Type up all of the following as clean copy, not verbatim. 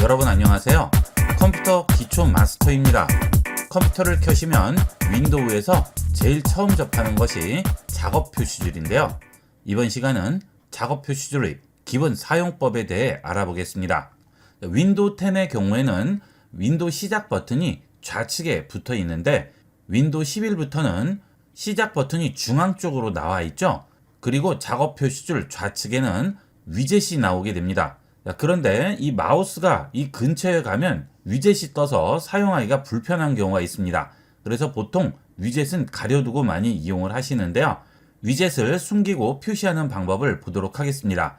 여러분 안녕하세요. 컴퓨터 기초 마스터입니다. 컴퓨터를 켜시면 윈도우에서 제일 처음 접하는 것이 작업 표시줄인데요. 이번 시간은 작업 표시줄의 기본 사용법에 대해 알아보겠습니다. 윈도우 10의 경우에는 윈도우 시작 버튼이 좌측에 붙어 있는데 윈도우 11부터는 시작 버튼이 중앙 쪽으로 나와 있죠. 그리고 작업 표시줄 좌측에는 위젯이 나오게 됩니다. 그런데 이 마우스가 이 근처에 가면 위젯이 떠서 사용하기가 불편한 경우가 있습니다. 그래서 보통 위젯은 가려두고 많이 이용을 하시는데요. 위젯을 숨기고 표시하는 방법을 보도록 하겠습니다.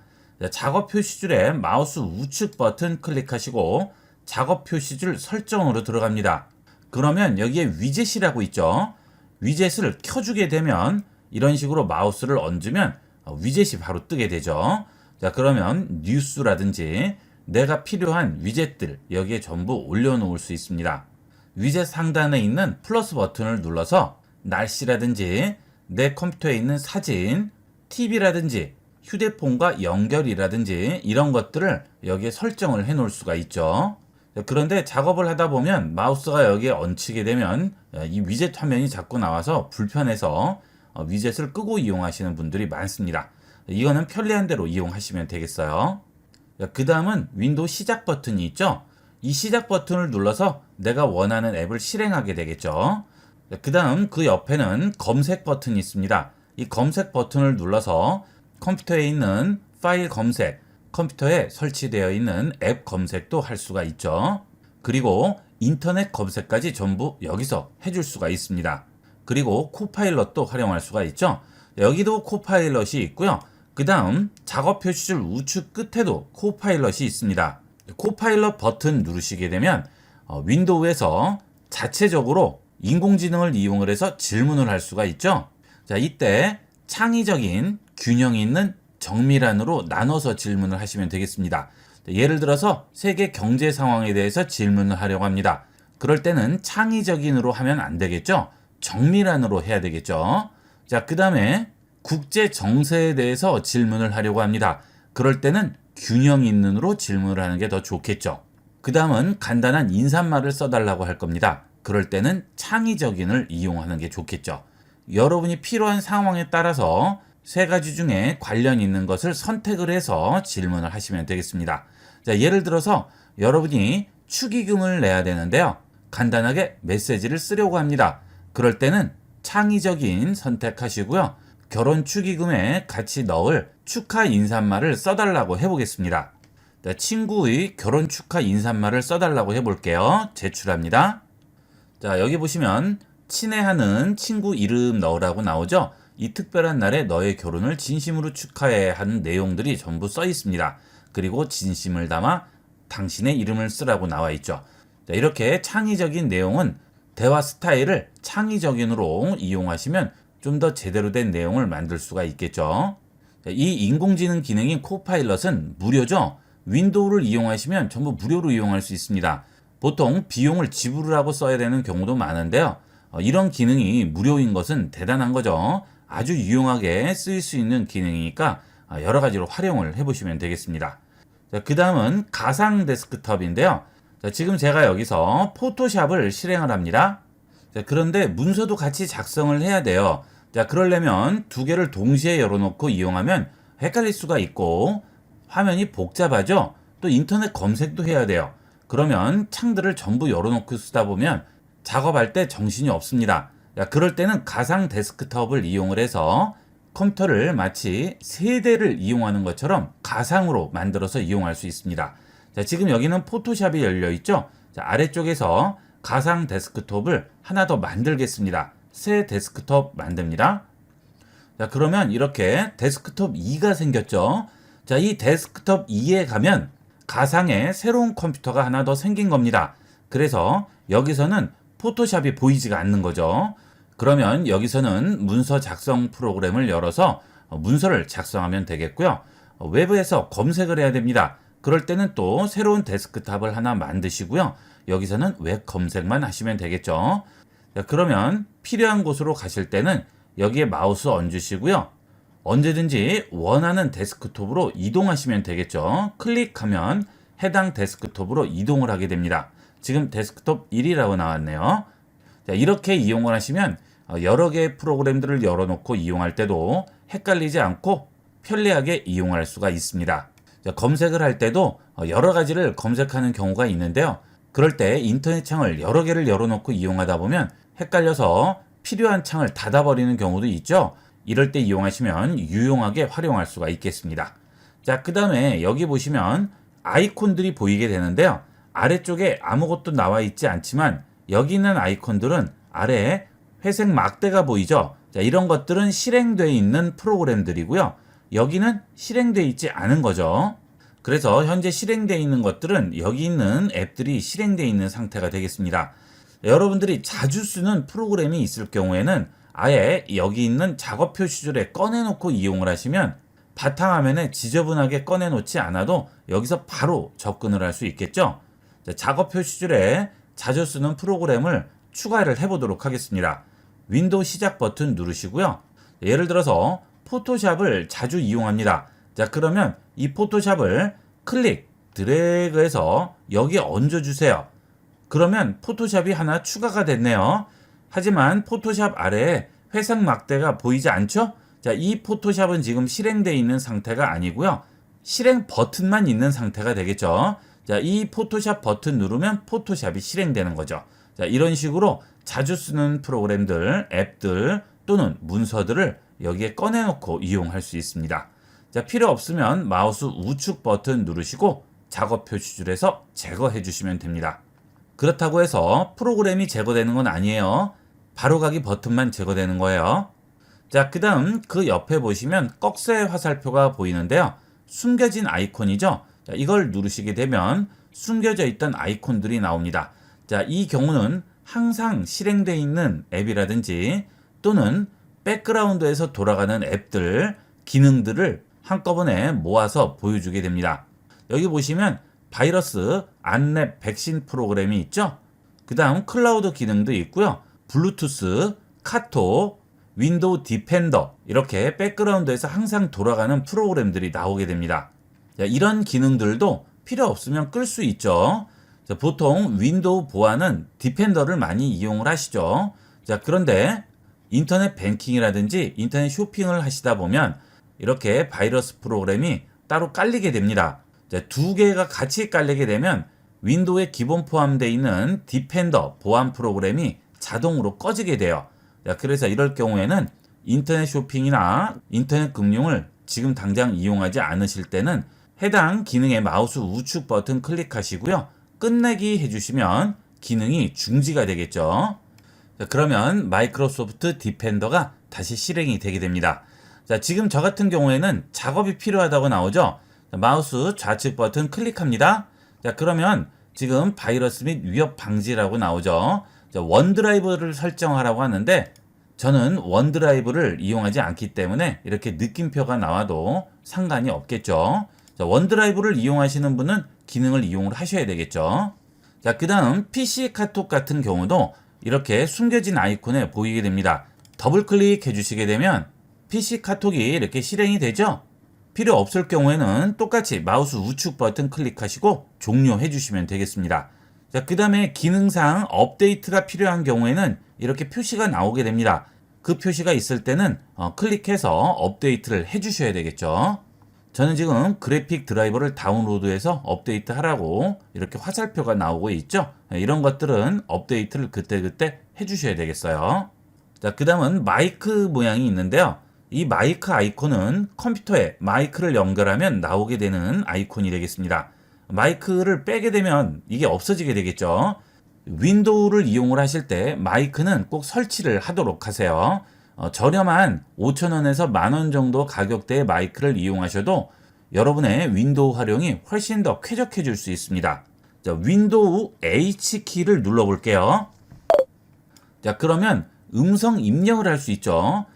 작업 표시줄에 마우스 우측 버튼 클릭하시고 작업 표시줄 설정으로 들어갑니다. 그러면 여기에 위젯이라고 있죠. 위젯을 켜주게 되면 이런 식으로 마우스를 얹으면 위젯이 바로 뜨게 되죠. 자, 그러면 뉴스라든지 내가 필요한 위젯들 여기에 전부 올려놓을 수 있습니다. 위젯 상단에 있는 플러스 버튼을 눌러서 날씨라든지 내 컴퓨터에 있는 사진, TV라든지 휴대폰과 연결이라든지 이런 것들을 여기에 설정을 해 놓을 수가 있죠. 그런데 작업을 하다 보면 마우스가 여기에 얹히게 되면 이 위젯 화면이 자꾸 나와서 불편해서 위젯을 끄고 이용하시는 분들이 많습니다. 이거는 편리한 대로 이용하시면 되겠어요. 그 다음은 윈도우 시작 버튼이 있죠. 이 시작 버튼을 눌러서 내가 원하는 앱을 실행하게 되겠죠. 그 다음 그 옆에는 검색 버튼이 있습니다. 이 검색 버튼을 눌러서 컴퓨터에 있는 파일 검색, 컴퓨터에 설치되어 있는 앱 검색도 할 수가 있죠. 그리고 인터넷 검색까지 전부 여기서 해줄 수가 있습니다. 그리고 코파일럿도 활용할 수가 있죠. 여기도 코파일럿이 있고요. 그 다음 작업 표시줄 우측 끝에도 코파일럿이 있습니다. 코파일럿 버튼 누르시게 되면 윈도우에서 자체적으로 인공지능을 이용을 해서 질문을 할 수가 있죠. 자, 이때 창의적인 균형 있는 정밀안으로 나눠서 질문을 하시면 되겠습니다. 예를 들어서 세계 경제 상황에 대해서 질문을 하려고 합니다. 그럴 때는 창의적인으로 하면 안 되겠죠. 정밀안으로 해야 되겠죠. 자, 그 다음에 국제 정세에 대해서 질문을 하려고 합니다. 그럴 때는 균형 있는으로 질문을 하는 게 더 좋겠죠. 그 다음은 간단한 인사말을 써달라고 할 겁니다. 그럴 때는 창의적인을 이용하는 게 좋겠죠. 여러분이 필요한 상황에 따라서 세 가지 중에 관련 있는 것을 선택을 해서 질문을 하시면 되겠습니다. 자, 예를 들어서 여러분이 축의금을 내야 되는데요. 간단하게 메시지를 쓰려고 합니다. 그럴 때는 창의적인 선택하시고요. 결혼 축의금에 같이 넣을 축하 인사말을 써달라고 해보겠습니다. 자, 친구의 결혼 축하 인사말을 써달라고 해볼게요. 제출합니다. 자, 여기 보시면 친애하는 친구 이름 넣으라고 나오죠. 이 특별한 날에 너의 결혼을 진심으로 축하해 하는 내용들이 전부 써 있습니다. 그리고 진심을 담아 당신의 이름을 쓰라고 나와 있죠. 자, 이렇게 창의적인 내용은 대화 스타일을 창의적인으로 이용하시면 좀 더 제대로 된 내용을 만들 수가 있겠죠. 이 인공지능 기능인 코파일럿은 무료죠. 윈도우를 이용하시면 전부 무료로 이용할 수 있습니다. 보통 비용을 지불을 하고 써야 되는 경우도 많은데요. 이런 기능이 무료인 것은 대단한 거죠. 아주 유용하게 쓰일 수 있는 기능이니까 여러 가지로 활용을 해보시면 되겠습니다. 그 다음은 가상 데스크톱인데요. 자, 지금 제가 여기서 포토샵을 실행을 합니다. 자, 그런데 문서도 같이 작성을 해야 돼요. 자, 그러려면 두 개를 동시에 열어놓고 이용하면 헷갈릴 수가 있고 화면이 복잡하죠. 또 인터넷 검색도 해야 돼요. 그러면 창들을 전부 열어놓고 쓰다 보면 작업할 때 정신이 없습니다. 자, 그럴 때는 가상 데스크톱을 이용을 해서 컴퓨터를 마치 세대를 이용하는 것처럼 가상으로 만들어서 이용할 수 있습니다. 자, 지금 여기는 포토샵이 열려 있죠. 자, 아래쪽에서 가상 데스크톱을 하나 더 만들겠습니다. 새 데스크톱 만듭니다. 자, 그러면 이렇게 데스크톱 2가 생겼죠. 자, 이 데스크톱 2에 가면 가상의 새로운 컴퓨터가 하나 더 생긴 겁니다. 그래서 여기서는 포토샵이 보이지가 않는 거죠. 그러면 여기서는 문서 작성 프로그램을 열어서 문서를 작성하면 되겠고요. 외부에서 검색을 해야 됩니다. 그럴 때는 또 새로운 데스크탑을 하나 만드시고요. 여기서는 웹 검색만 하시면 되겠죠. 자, 그러면 필요한 곳으로 가실 때는 여기에 마우스 얹으시고요. 언제든지 원하는 데스크톱으로 이동하시면 되겠죠. 클릭하면 해당 데스크톱으로 이동을 하게 됩니다. 지금 데스크톱 1이라고 나왔네요. 자, 이렇게 이용을 하시면 여러 개의 프로그램들을 열어놓고 이용할 때도 헷갈리지 않고 편리하게 이용할 수가 있습니다. 자, 검색을 할 때도 여러 가지를 검색하는 경우가 있는데요. 그럴 때 인터넷 창을 여러 개를 열어놓고 이용하다 보면 헷갈려서 필요한 창을 닫아버리는 경우도 있죠. 이럴 때 이용하시면 유용하게 활용할 수가 있겠습니다. 자, 그 다음에 여기 보시면 아이콘들이 보이게 되는데요. 아래쪽에 아무것도 나와 있지 않지만 여기 있는 아이콘들은 아래에 회색 막대가 보이죠. 자, 이런 것들은 실행되어 있는 프로그램들이고요. 여기는 실행되어 있지 않은 거죠. 그래서 현재 실행되어 있는 것들은 여기 있는 앱들이 실행되어 있는 상태가 되겠습니다. 여러분들이 자주 쓰는 프로그램이 있을 경우에는 아예 여기 있는 작업 표시줄에 꺼내놓고 이용을 하시면 바탕화면에 지저분하게 꺼내놓지 않아도 여기서 바로 접근을 할 수 있겠죠. 자, 작업 표시줄에 자주 쓰는 프로그램을 추가를 해보도록 하겠습니다. 윈도우 시작 버튼 누르시고요. 예를 들어서 포토샵을 자주 이용합니다. 자, 그러면 이 포토샵을 클릭, 드래그해서 여기에 얹어주세요. 그러면 포토샵이 하나 추가가 됐네요. 하지만 포토샵 아래에 회색 막대가 보이지 않죠? 자, 이 포토샵은 지금 실행되어 있는 상태가 아니고요. 실행 버튼만 있는 상태가 되겠죠. 자, 이 포토샵 버튼 누르면 포토샵이 실행되는 거죠. 자, 이런 식으로 자주 쓰는 프로그램들, 앱들 또는 문서들을 여기에 꺼내놓고 이용할 수 있습니다. 자, 필요 없으면 마우스 우측 버튼 누르시고 작업 표시줄에서 제거해 주시면 됩니다. 그렇다고 해서 프로그램이 제거되는 건 아니에요. 바로가기 버튼만 제거되는 거예요. 자, 그 다음 그 옆에 보시면 꺽쇠 화살표가 보이는데요. 숨겨진 아이콘이죠. 자, 이걸 누르시게 되면 숨겨져 있던 아이콘들이 나옵니다. 자, 이 경우는 항상 실행되어 있는 앱이라든지 또는 백그라운드에서 돌아가는 앱들, 기능들을 한꺼번에 모아서 보여주게 됩니다. 여기 보시면 바이러스, 안랩, 백신 프로그램이 있죠. 그 다음 클라우드 기능도 있고요. 블루투스, 카톡, 윈도우 디펜더 이렇게 백그라운드에서 항상 돌아가는 프로그램들이 나오게 됩니다. 자, 이런 기능들도 필요 없으면 끌 수 있죠. 자, 보통 윈도우 보안은 디펜더를 많이 이용을 하시죠. 자, 그런데 인터넷 뱅킹이라든지 인터넷 쇼핑을 하시다 보면 이렇게 바이러스 프로그램이 따로 깔리게 됩니다. 자, 두 개가 같이 깔리게 되면 윈도우에 기본 포함되어 있는 디펜더 보안 프로그램이 자동으로 꺼지게 돼요. 자, 그래서 이럴 경우에는 인터넷 쇼핑이나 인터넷 금융을 지금 당장 이용하지 않으실 때는 해당 기능의 마우스 우측 버튼 클릭하시고요. 끝내기 해주시면 기능이 중지가 되겠죠. 자, 그러면 마이크로소프트 디펜더가 다시 실행이 되게 됩니다. 자, 지금 저 같은 경우에는 작업이 필요하다고 나오죠. 자, 마우스 좌측 버튼 클릭합니다. 자, 그러면 지금 바이러스 및 위협 방지라고 나오죠. 자, 원드라이브를 설정하라고 하는데 저는 원드라이브를 이용하지 않기 때문에 이렇게 느낌표가 나와도 상관이 없겠죠. 자, 원드라이브를 이용하시는 분은 기능을 이용을 하셔야 되겠죠. 자, 그 다음 PC 카톡 같은 경우도 이렇게 숨겨진 아이콘에 보이게 됩니다. 더블 클릭해 주시게 되면 PC 카톡이 이렇게 실행이 되죠. 필요 없을 경우에는 똑같이 마우스 우측 버튼 클릭하시고 종료해 주시면 되겠습니다. 자, 그 다음에 기능상 업데이트가 필요한 경우에는 이렇게 표시가 나오게 됩니다. 그 표시가 있을 때는 클릭해서 업데이트를 해 주셔야 되겠죠. 저는 지금 그래픽 드라이버를 다운로드해서 업데이트 하라고 이렇게 화살표가 나오고 있죠. 이런 것들은 업데이트를 그때그때 해 주셔야 되겠어요. 자, 그 다음은 마이크 모양이 있는데요. 이 마이크 아이콘은 컴퓨터에 마이크를 연결하면 나오게 되는 아이콘이 되겠습니다. 마이크를 빼게 되면 이게 없어지게 되겠죠. 윈도우를 이용을 하실 때 마이크는 꼭 설치를 하도록 하세요. 저렴한 5,000원에서 10,000원 정도 가격대의 마이크를 이용하셔도 여러분의 윈도우 활용이 훨씬 더 쾌적해질 수 있습니다. 자, 윈도우 H키를 눌러볼게요. 자, 그러면 음성 입력을 할 수 있죠.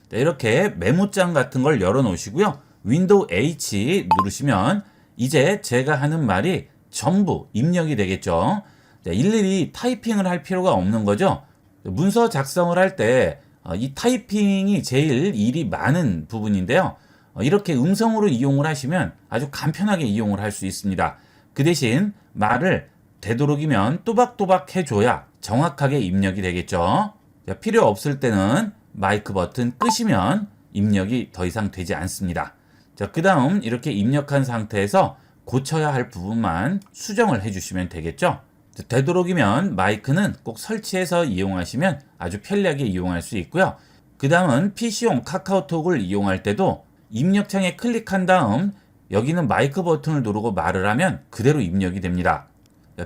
자, 이렇게 메모장 같은 걸 열어 놓으시고요. 윈도우 H 누르시면 이제 제가 하는 말이 전부 입력이 되겠죠. 자, 일일이 타이핑을 할 필요가 없는 거죠. 문서 작성을 할 때 이 타이핑이 제일 일이 많은 부분인데요. 이렇게 음성으로 이용을 하시면 아주 간편하게 이용을 할 수 있습니다. 그 대신 말을 되도록이면 또박또박 해줘야 정확하게 입력이 되겠죠. 자, 필요 없을 때는 마이크 버튼 끄시면 입력이 더 이상 되지 않습니다. 자, 그 다음 이렇게 입력한 상태에서 고쳐야 할 부분만 수정을 해주시면 되겠죠. 자, 되도록이면 마이크는 꼭 설치해서 이용하시면 아주 편리하게 이용할 수 있고요. 그 다음은 PC용 카카오톡을 이용할 때도 입력창에 클릭한 다음 여기는 마이크 버튼을 누르고 말을 하면 그대로 입력이 됩니다.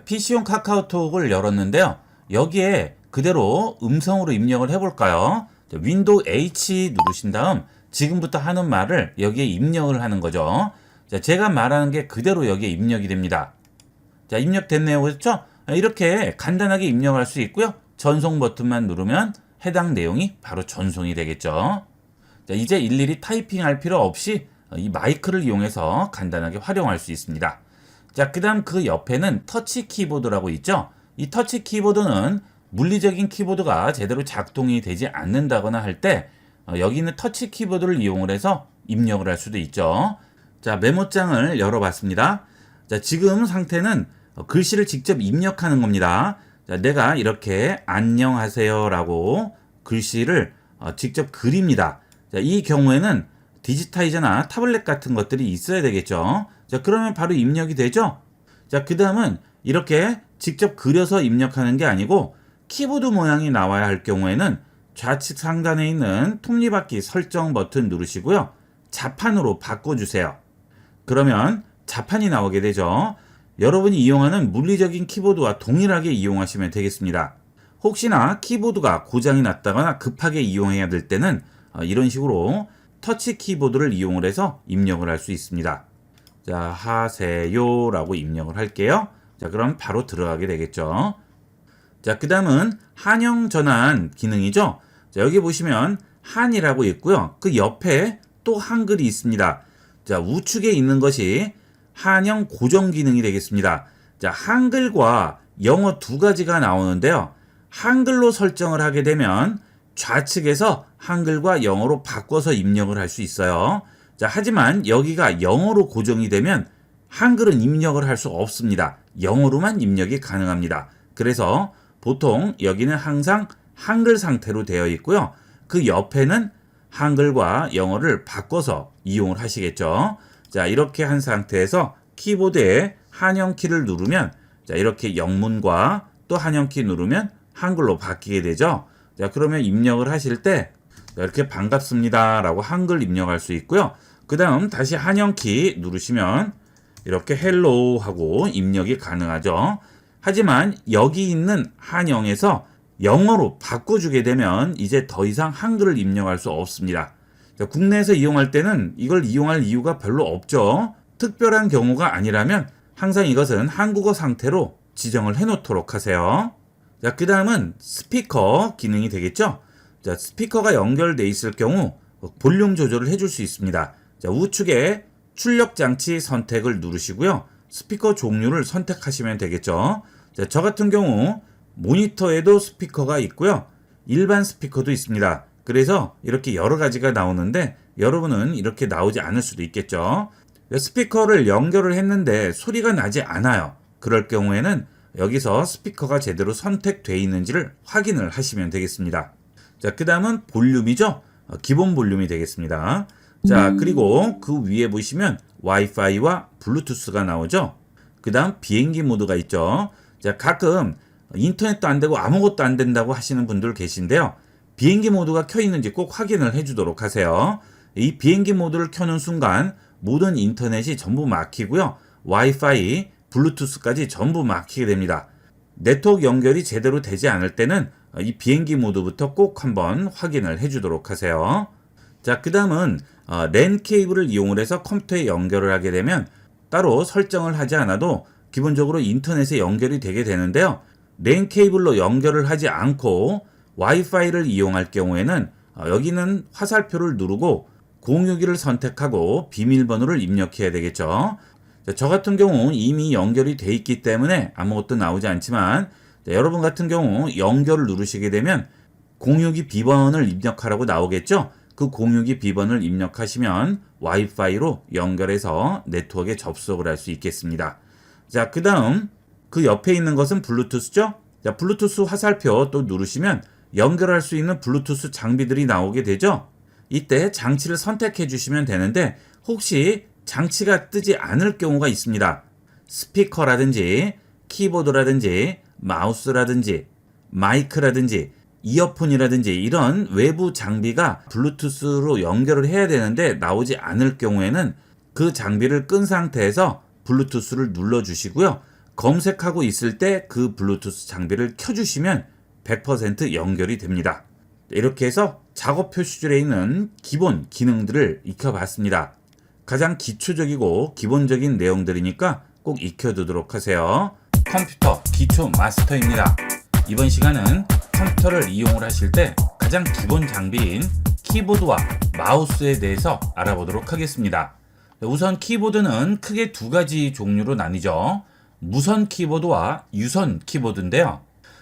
PC용 카카오톡을 열었는데요. 여기에 그대로 음성으로 입력을 해볼까요? 윈도우 H 누르신 다음 지금부터 하는 말을 여기에 입력을 하는 거죠. 자, 제가 말하는 게 그대로 여기에 입력이 됩니다. 자, 입력됐네요. 그렇죠? 이렇게 간단하게 입력할 수 있고요. 전송 버튼만 누르면 해당 내용이 바로 전송이 되겠죠. 자, 이제 일일이 타이핑할 필요 없이 이 마이크를 이용해서 간단하게 활용할 수 있습니다. 자, 그 다음 그 옆에는 터치 키보드라고 있죠. 이 터치 키보드는 물리적인 키보드가 제대로 작동이 되지 않는다거나 할 때 여기 있는 터치 키보드를 이용을 해서 입력을 할 수도 있죠. 자, 메모장을 열어봤습니다. 자, 지금 상태는 글씨를 직접 입력하는 겁니다. 자, 내가 이렇게 안녕하세요 라고 글씨를 직접 그립니다. 자, 이 경우에는 디지타이저나 타블렛 같은 것들이 있어야 되겠죠. 자, 그러면 바로 입력이 되죠. 자, 그 다음은 이렇게 직접 그려서 입력하는 게 아니고 키보드 모양이 나와야 할 경우에는 좌측 상단에 있는 톱니바퀴 설정 버튼 누르시고요. 자판으로 바꿔주세요. 그러면 자판이 나오게 되죠. 여러분이 이용하는 물리적인 키보드와 동일하게 이용하시면 되겠습니다. 혹시나 키보드가 고장이 났다거나 급하게 이용해야 될 때는 이런 식으로 터치 키보드를 이용을 해서 입력을 할 수 있습니다. 자, 하세요 라고 입력을 할게요. 자, 그럼 바로 들어가게 되겠죠. 자, 그 다음은 한영 전환 기능이죠. 자, 여기 보시면 한이라고 있고요. 그 옆에 또 한글이 있습니다. 자, 우측에 있는 것이 한영 고정 기능이 되겠습니다. 자, 한글과 영어 두 가지가 나오는데요. 한글로 설정을 하게 되면 좌측에서 한글과 영어로 바꿔서 입력을 할 수 있어요. 자, 하지만 여기가 영어로 고정이 되면 한글은 입력을 할 수 없습니다. 영어로만 입력이 가능합니다. 그래서 보통 여기는 항상 한글 상태로 되어 있고요. 그 옆에는 한글과 영어를 바꿔서 이용을 하시겠죠. 자, 이렇게 한 상태에서 키보드에 한영키를 누르면 자, 이렇게 영문과 또 한영키 누르면 한글로 바뀌게 되죠. 자, 그러면 입력을 하실 때 이렇게 반갑습니다 라고 한글 입력할 수 있고요. 그 다음 다시 한영키 누르시면 이렇게 헬로우 하고 입력이 가능하죠. 하지만 여기 있는 한영에서 영어로 바꿔주게 되면 이제 더 이상 한글을 입력할 수 없습니다. 자, 국내에서 이용할 때는 이걸 이용할 이유가 별로 없죠. 특별한 경우가 아니라면 항상 이것은 한국어 상태로 지정을 해 놓도록 하세요. 자, 그 다음은 스피커 기능이 되겠죠. 자, 스피커가 연결되어 있을 경우 볼륨 조절을 해줄 수 있습니다. 자, 우측에 출력 장치 선택을 누르시고요. 스피커 종류를 선택하시면 되겠죠. 자, 저 같은 경우 모니터에도 스피커가 있고요. 일반 스피커도 있습니다. 그래서 이렇게 여러 가지가 나오는데 여러분은 이렇게 나오지 않을 수도 있겠죠. 스피커를 연결을 했는데 소리가 나지 않아요. 그럴 경우에는 여기서 스피커가 제대로 선택되어 있는지를 확인을 하시면 되겠습니다. 자, 그 다음은 볼륨이죠. 기본 볼륨이 되겠습니다. 자, 그리고 그 위에 보시면 와이파이와 블루투스가 나오죠. 그 다음 비행기 모드가 있죠. 자, 가끔 인터넷도 안 되고 아무것도 안 된다고 하시는 분들 계신데요. 비행기 모드가 켜 있는지 꼭 확인을 해주도록 하세요. 이 비행기 모드를 켜는 순간 모든 인터넷이 전부 막히고요. 와이파이, 블루투스까지 전부 막히게 됩니다. 네트워크 연결이 제대로 되지 않을 때는 이 비행기 모드부터 꼭 한번 확인을 해주도록 하세요. 자, 그 다음은 랜 케이블을 이용을 해서 컴퓨터에 연결을 하게 되면 따로 설정을 하지 않아도 기본적으로 인터넷에 연결이 되게 되는데요. 랜 케이블로 연결을 하지 않고 와이파이를 이용할 경우에는 여기는 화살표를 누르고 공유기를 선택하고 비밀번호를 입력해야 되겠죠. 자, 저 같은 경우 이미 연결이 돼 있기 때문에 아무것도 나오지 않지만 자, 여러분 같은 경우 연결을 누르시게 되면 공유기 비번을 입력하라고 나오겠죠. 그 공유기 비번을 입력하시면 와이파이로 연결해서 네트워크에 접속을 할 수 있겠습니다. 자, 그 다음 그 옆에 있는 것은 블루투스죠. 자, 블루투스 화살표 또 누르시면 연결할 수 있는 블루투스 장비들이 나오게 되죠. 이때 장치를 선택해 주시면 되는데 혹시 장치가 뜨지 않을 경우가 있습니다. 스피커라든지 키보드라든지 마우스라든지 마이크라든지 이어폰이라든지 이런 외부 장비가 블루투스로 연결을 해야 되는데 나오지 않을 경우에는 그 장비를 끈 상태에서 블루투스를 눌러주시고요. 검색하고 있을 때 그 블루투스 장비를 켜주시면 100% 연결이 됩니다. 이렇게 해서 작업 표시줄에 있는 기본 기능들을 익혀봤습니다. 가장 기초적이고 기본적인 내용들이니까 꼭 익혀두도록 하세요. 컴퓨터 기초 마스터입니다. 이번 시간은 컴퓨터를 이용을 하실 때 가장 기본 장비인 키보드와 마우스에 대해서 알아보도록 하겠습니다. 우선 키보드는 크게 두 가지 종류로 나뉘죠. 무선 키보드와 유선 키보드인데요.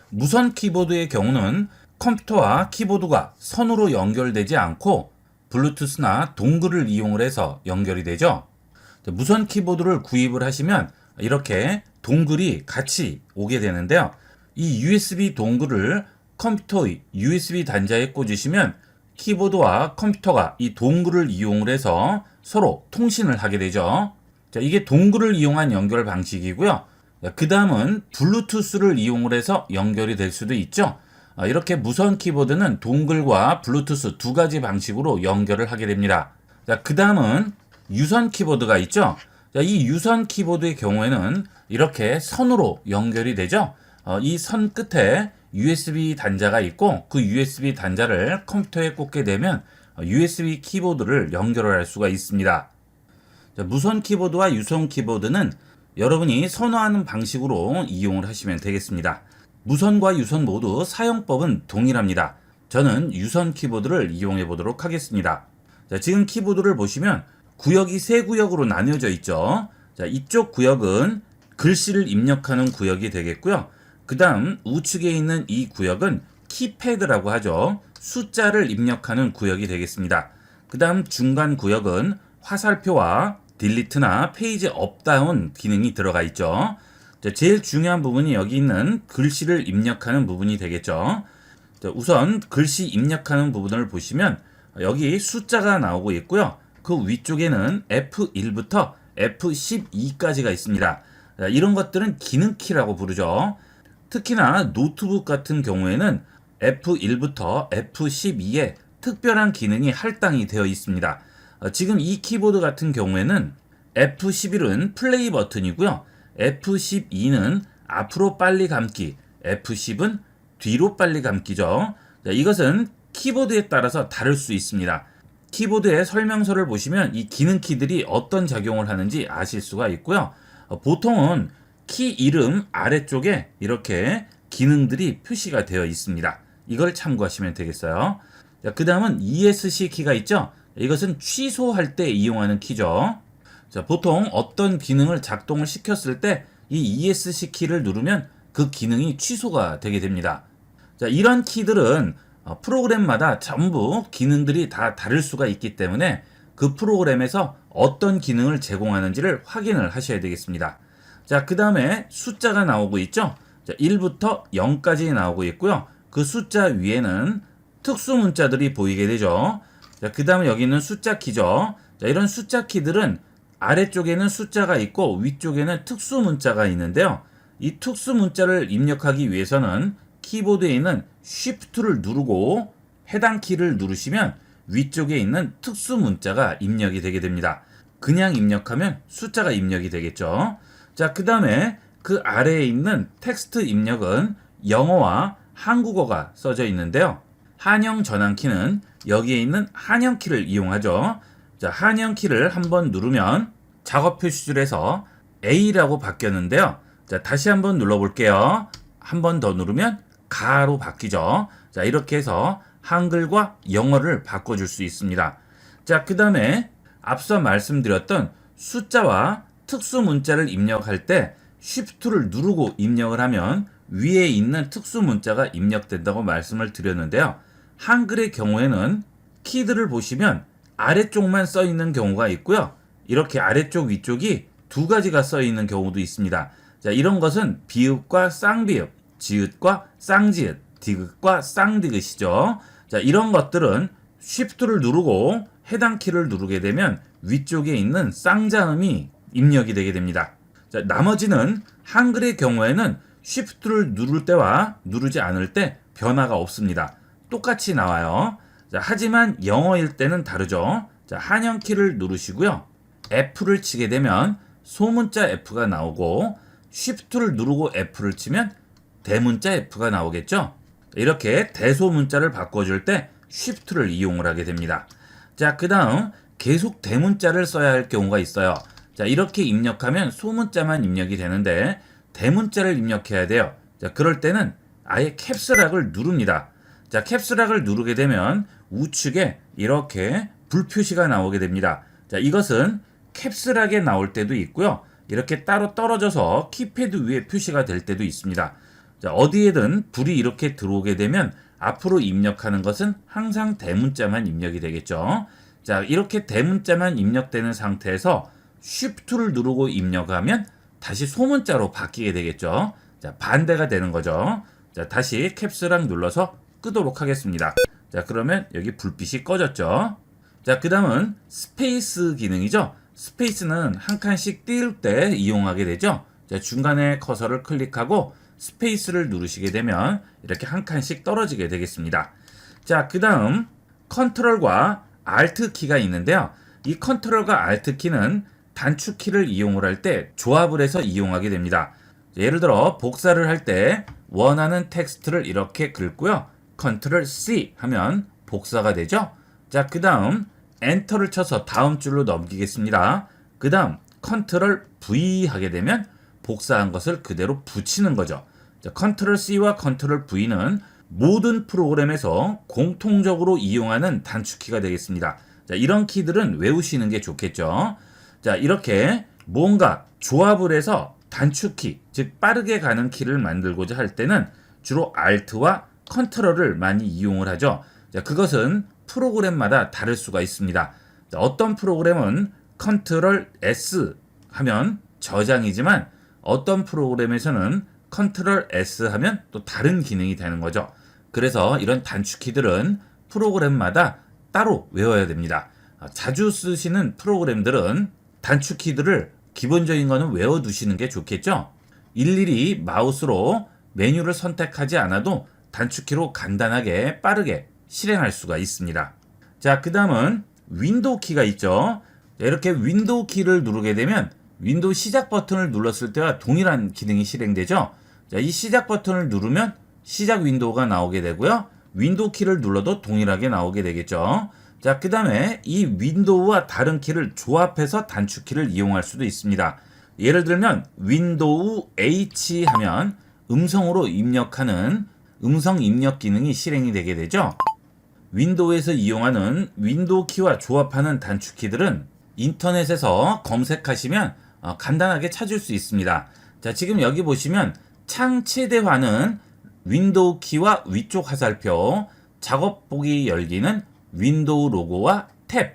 무선 키보드의 경우는 컴퓨터와 키보드가 선으로 연결되지 않고 블루투스나 동글을 이용을 해서 연결이 되죠. 무선 키보드를 구입을 하시면 이렇게 동글이 같이 오게 되는데요. 이 USB 동글을 컴퓨터의 USB 단자에 꽂으시면 키보드와 컴퓨터가 이 동글을 이용을 해서 서로 통신을 하게 되죠. 자, 이게 동글을 이용한 연결 방식이고요. 그 다음은 블루투스를 이용을 해서 연결이 될 수도 있죠. 이렇게 무선 키보드는 동글과 블루투스 두 가지 방식으로 연결을 하게 됩니다. 자, 그 다음은 유선 키보드가 있죠. 자, 이 유선 키보드의 경우에는 이렇게 선으로 연결이 되죠. 이 선 끝에 USB 단자가 있고 그 USB 단자를 컴퓨터에 꽂게 되면 USB 키보드를 연결을 할 수가 있습니다. 자, 무선 키보드와 유선 키보드는 여러분이 선호하는 방식으로 이용을 하시면 되겠습니다. 무선과 유선 모두 사용법은 동일합니다. 저는 유선 키보드를 이용해 보도록 하겠습니다. 자, 지금 키보드를 보시면 구역이 세 구역으로 나뉘어져 있죠. 자, 이쪽 구역은 글씨를 입력하는 구역이 되겠고요. 그 다음 우측에 있는 이 구역은 키패드라고 하죠. 숫자를 입력하는 구역이 되겠습니다. 그 다음 중간 구역은 화살표와 딜리트나 페이지 업다운 기능이 들어가 있죠. 자, 제일 중요한 부분이 여기 있는 글씨를 입력하는 부분이 되겠죠. 자, 우선 글씨 입력하는 부분을 보시면 여기 숫자가 나오고 있고요. 그 위쪽에는 F1부터 F12까지가 있습니다. 자, 이런 것들은 기능키라고 부르죠. 특히나 노트북 같은 경우에는 F1부터 F12에 특별한 기능이 할당이 되어 있습니다. 지금 이 키보드 같은 경우에는 F11은 플레이 버튼이고요. F12는 앞으로 빨리 감기, F10은 뒤로 빨리 감기죠. 자, 이것은 키보드에 따라서 다를 수 있습니다. 키보드의 설명서를 보시면 이 기능키들이 어떤 작용을 하는지 아실 수가 있고요. 보통은 키 이름 아래쪽에 이렇게 기능들이 표시가 되어 있습니다. 이걸 참고하시면 되겠어요. 그 다음은 ESC 키가 있죠. 이것은 취소할 때 이용하는 키죠. 자, 보통 어떤 기능을 작동을 시켰을 때 이 ESC 키를 누르면 그 기능이 취소가 되게 됩니다. 자, 이런 키들은 프로그램마다 전부 기능들이 다 다를 수가 있기 때문에 그 프로그램에서 어떤 기능을 제공하는지를 확인을 하셔야 되겠습니다. 자, 그 다음에 숫자가 나오고 있죠. 자, 1부터 0까지 나오고 있고요. 그 숫자 위에는 특수 문자들이 보이게 되죠. 자, 그 다음에 여기는 숫자 키죠. 자, 이런 숫자 키들은 아래쪽에는 숫자가 있고 위쪽에는 특수 문자가 있는데요. 이 특수 문자를 입력하기 위해서는 키보드에 있는 Shift를 누르고 해당 키를 누르시면 위쪽에 있는 특수 문자가 입력이 되게 됩니다. 그냥 입력하면 숫자가 입력이 되겠죠. 자, 그 다음에 그 아래에 있는 텍스트 입력은 영어와 한국어가 써져 있는데요. 한영 전환키는 여기에 있는 한영키를 이용하죠. 자, 한영키를 한번 누르면 작업 표시줄에서 A라고 바뀌었는데요. 자, 다시 한번 눌러볼게요. 한 번 더 누르면 가로 바뀌죠. 자, 이렇게 해서 한글과 영어를 바꿔줄 수 있습니다. 자, 그 다음에 앞서 말씀드렸던 숫자와 특수 문자를 입력할 때 Shift를 누르고 입력을 하면 위에 있는 특수 문자가 입력된다고 말씀을 드렸는데요. 한글의 경우에는 키들을 보시면 아래쪽만 써 있는 경우가 있고요. 이렇게 아래쪽 위쪽이 두 가지가 써 있는 경우도 있습니다. 자, 이런 것은 비읍과 쌍비읍, 지읒과 쌍지읒, 디귿과 쌍디귿이죠. 자, 이런 것들은 Shift를 누르고 해당 키를 누르게 되면 위쪽에 있는 쌍자음이 입력이 되게 됩니다. 자, 나머지는 한글의 경우에는 Shift를 누를 때와 누르지 않을 때 변화가 없습니다. 똑같이 나와요. 자, 하지만 영어일 때는 다르죠. 자, 한영키를 누르시고요. F를 치게 되면 소문자 F가 나오고 Shift를 누르고 F를 치면 대문자 F가 나오겠죠. 이렇게 대소문자를 바꿔줄 때 Shift를 이용을 하게 됩니다. 자, 그 다음 계속 대문자를 써야 할 경우가 있어요. 자, 이렇게 입력하면 소문자만 입력이 되는데 대문자를 입력해야 돼요. 자, 그럴 때는 아예 캡스락을 누릅니다. 자, 캡스락을 누르게 되면 우측에 이렇게 불표시가 나오게 됩니다. 자, 이것은 캡스락에 나올 때도 있고요. 이렇게 따로 떨어져서 키패드 위에 표시가 될 때도 있습니다. 자, 어디에든 불이 이렇게 들어오게 되면 앞으로 입력하는 것은 항상 대문자만 입력이 되겠죠. 자, 이렇게 대문자만 입력되는 상태에서 Shift를 누르고 입력하면 다시 소문자로 바뀌게 되겠죠. 자, 반대가 되는 거죠. 자, 다시 캡스락 눌러서 끄도록 하겠습니다. 자, 그러면 여기 불빛이 꺼졌죠. 자, 그 다음은 스페이스 기능이죠. 스페이스는 한 칸씩 띄울 때 이용하게 되죠. 자, 중간에 커서를 클릭하고 스페이스를 누르시게 되면 이렇게 한 칸씩 떨어지게 되겠습니다. 자, 그 다음 컨트롤과 Alt 키가 있는데요. 이 컨트롤과 Alt 키는 단축키를 이용을 할 때 조합을 해서 이용하게 됩니다. 예를 들어 복사를 할 때 원하는 텍스트를 이렇게 긁고요. 컨트롤 C 하면 복사가 되죠. 자, 그 다음 엔터를 쳐서 다음 줄로 넘기겠습니다. 그 다음 컨트롤 V 하게 되면 복사한 것을 그대로 붙이는 거죠. 자, 컨트롤 C와 컨트롤 V는 모든 프로그램에서 공통적으로 이용하는 단축키가 되겠습니다. 자, 이런 키들은 외우시는 게 좋겠죠. 자, 이렇게 뭔가 조합을 해서 단축키, 즉 빠르게 가는 키를 만들고자 할 때는 주로 Alt와 컨트롤을 많이 이용을 하죠. 자, 그것은 프로그램마다 다를 수가 있습니다. 자, 어떤 프로그램은 컨트롤 S 하면 저장이지만 어떤 프로그램에서는 컨트롤 S 하면 또 다른 기능이 되는 거죠. 그래서 이런 단축키들은 프로그램마다 따로 외워야 됩니다. 자주 쓰시는 프로그램들은 단축키들을 기본적인 거는 외워두시는 게 좋겠죠. 일일이 마우스로 메뉴를 선택하지 않아도 단축키로 간단하게 빠르게 실행할 수가 있습니다. 자, 그 다음은 윈도우 키가 있죠. 이렇게 윈도우 키를 누르게 되면 윈도우 시작 버튼을 눌렀을 때와 동일한 기능이 실행되죠. 자, 이 시작 버튼을 누르면 시작 윈도우가 나오게 되고요. 윈도우 키를 눌러도 동일하게 나오게 되겠죠. 자, 그 다음에 이 윈도우와 다른 키를 조합해서 단축키를 이용할 수도 있습니다. 예를 들면 윈도우 H 하면 음성으로 입력하는 음성 입력 기능이 실행이 되게 되죠. 윈도우에서 이용하는 윈도우 키와 조합하는 단축키들은 인터넷에서 검색하시면 간단하게 찾을 수 있습니다. 자, 지금 여기 보시면 창 최대화는 윈도우 키와 위쪽 화살표, 작업보기 열기는 윈도우 로고와 탭,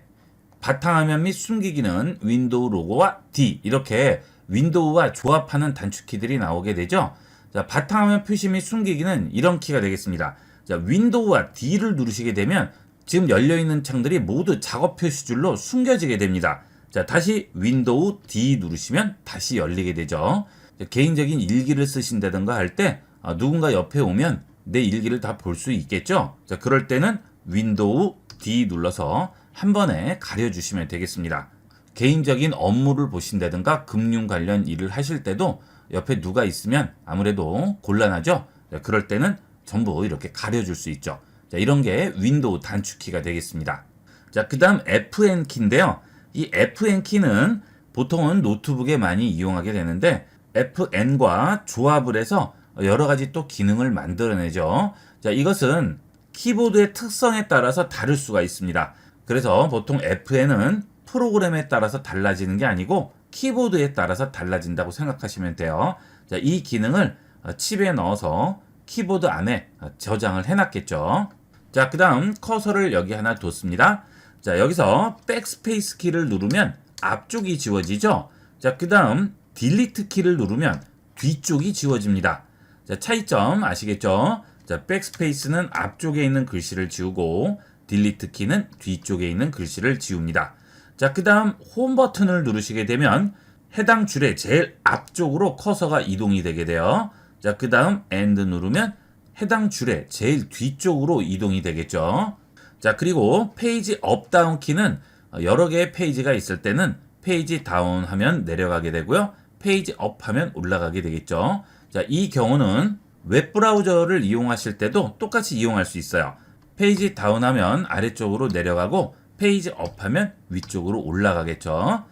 바탕화면 및 숨기기는 윈도우 로고와 D, 이렇게 윈도우와 조합하는 단축키들이 나오게 되죠. 자, 바탕화면 표시 및 숨기기는 이런 키가 되겠습니다. 자, 윈도우와 D를 누르시게 되면 지금 열려있는 창들이 모두 작업 표시줄로 숨겨지게 됩니다. 자, 다시 윈도우 D 누르시면 다시 열리게 되죠. 자, 개인적인 일기를 쓰신다든가 할 때 누군가 옆에 오면 내 일기를 다 볼 수 있겠죠. 자, 그럴 때는 윈도우 D 눌러서 한 번에 가려주시면 되겠습니다. 개인적인 업무를 보신다든가 금융 관련 일을 하실 때도 옆에 누가 있으면 아무래도 곤란하죠. 자, 그럴 때는 전부 이렇게 가려줄 수 있죠. 자, 이런 게 윈도우 단축키가 되겠습니다. 자, 그 다음 FN 키인데요. 이 FN 키는 보통은 노트북에 많이 이용하게 되는데 FN과 조합을 해서 여러 가지 또 기능을 만들어내죠. 자, 이것은 키보드의 특성에 따라서 다를 수가 있습니다. 그래서 보통 FN은 프로그램에 따라서 달라지는 게 아니고 키보드에 따라서 달라진다고 생각하시면 돼요. 자, 이 기능을 칩에 넣어서 키보드 안에 저장을 해놨겠죠. 자, 그 다음 커서를 여기 하나 뒀습니다. 자, 여기서 백스페이스 키를 누르면 앞쪽이 지워지죠. 자, 그 다음 딜리트 키를 누르면 뒤쪽이 지워집니다. 자, 차이점 아시겠죠? 자, 백스페이스는 앞쪽에 있는 글씨를 지우고 딜리트 키는 뒤쪽에 있는 글씨를 지웁니다. 자, 그 다음 홈 버튼을 누르시게 되면 해당 줄의 제일 앞쪽으로 커서가 이동이 되게 돼요. 자, 그 다음 엔드 누르면 해당 줄의 제일 뒤쪽으로 이동이 되겠죠. 자, 그리고 페이지 업 다운 키는 여러 개의 페이지가 있을 때는 페이지 다운 하면 내려가게 되고요. 페이지 업 하면 올라가게 되겠죠. 자, 이 경우는 웹브라우저를 이용하실 때도 똑같이 이용할 수 있어요. 페이지 다운하면 아래쪽으로 내려가고 페이지 업하면 위쪽으로 올라가겠죠.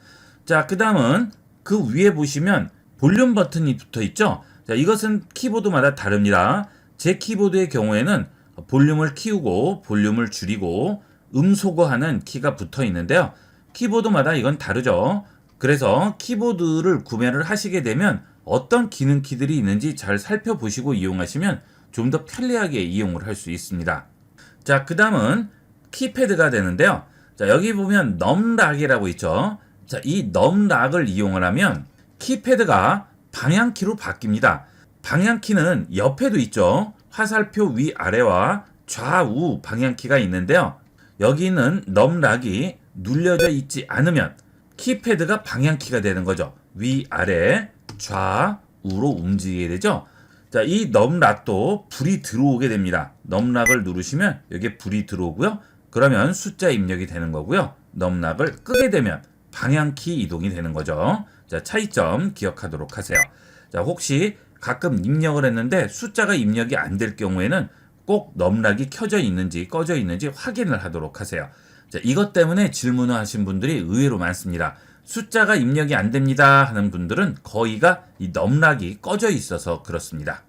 자, 그 다음은 그 위에 보시면 볼륨 버튼이 붙어 있죠. 자, 이것은 키보드마다 다릅니다. 제 키보드의 경우에는 볼륨을 키우고 볼륨을 줄이고 음소거하는 키가 붙어 있는데요. 키보드마다 이건 다르죠. 그래서 키보드를 구매를 하시게 되면 어떤 기능 키들이 있는지 잘 살펴보시고 이용하시면 좀 더 편리하게 이용을 할 수 있습니다. 자, 그 다음은 키패드가 되는데요. 자, 여기 보면 넘락이라고 있죠. 자, 이 넘락을 이용을 하면 키패드가 방향키로 바뀝니다. 방향키는 옆에도 있죠. 화살표 위아래와 좌우 방향키가 있는데요. 여기 있는 넘락이 눌려져 있지 않으면 키패드가 방향키가 되는 거죠. 위아래 좌우로 움직이게 되죠. 자, 이 넘락도 불이 들어오게 됩니다. 넘락을 누르시면 여기에 불이 들어오고요. 그러면 숫자 입력이 되는 거고요. 넘락을 끄게 되면 방향키 이동이 되는 거죠. 자, 차이점 기억하도록 하세요. 자, 혹시 가끔 입력을 했는데 숫자가 입력이 안 될 경우에는 꼭 넘락이 켜져 있는지 꺼져 있는지 확인을 하도록 하세요. 자, 이것 때문에 질문을 하신 분들이 의외로 많습니다. 숫자가 입력이 안 됩니다 하는 분들은 거의가 이 넘락이 꺼져 있어서 그렇습니다.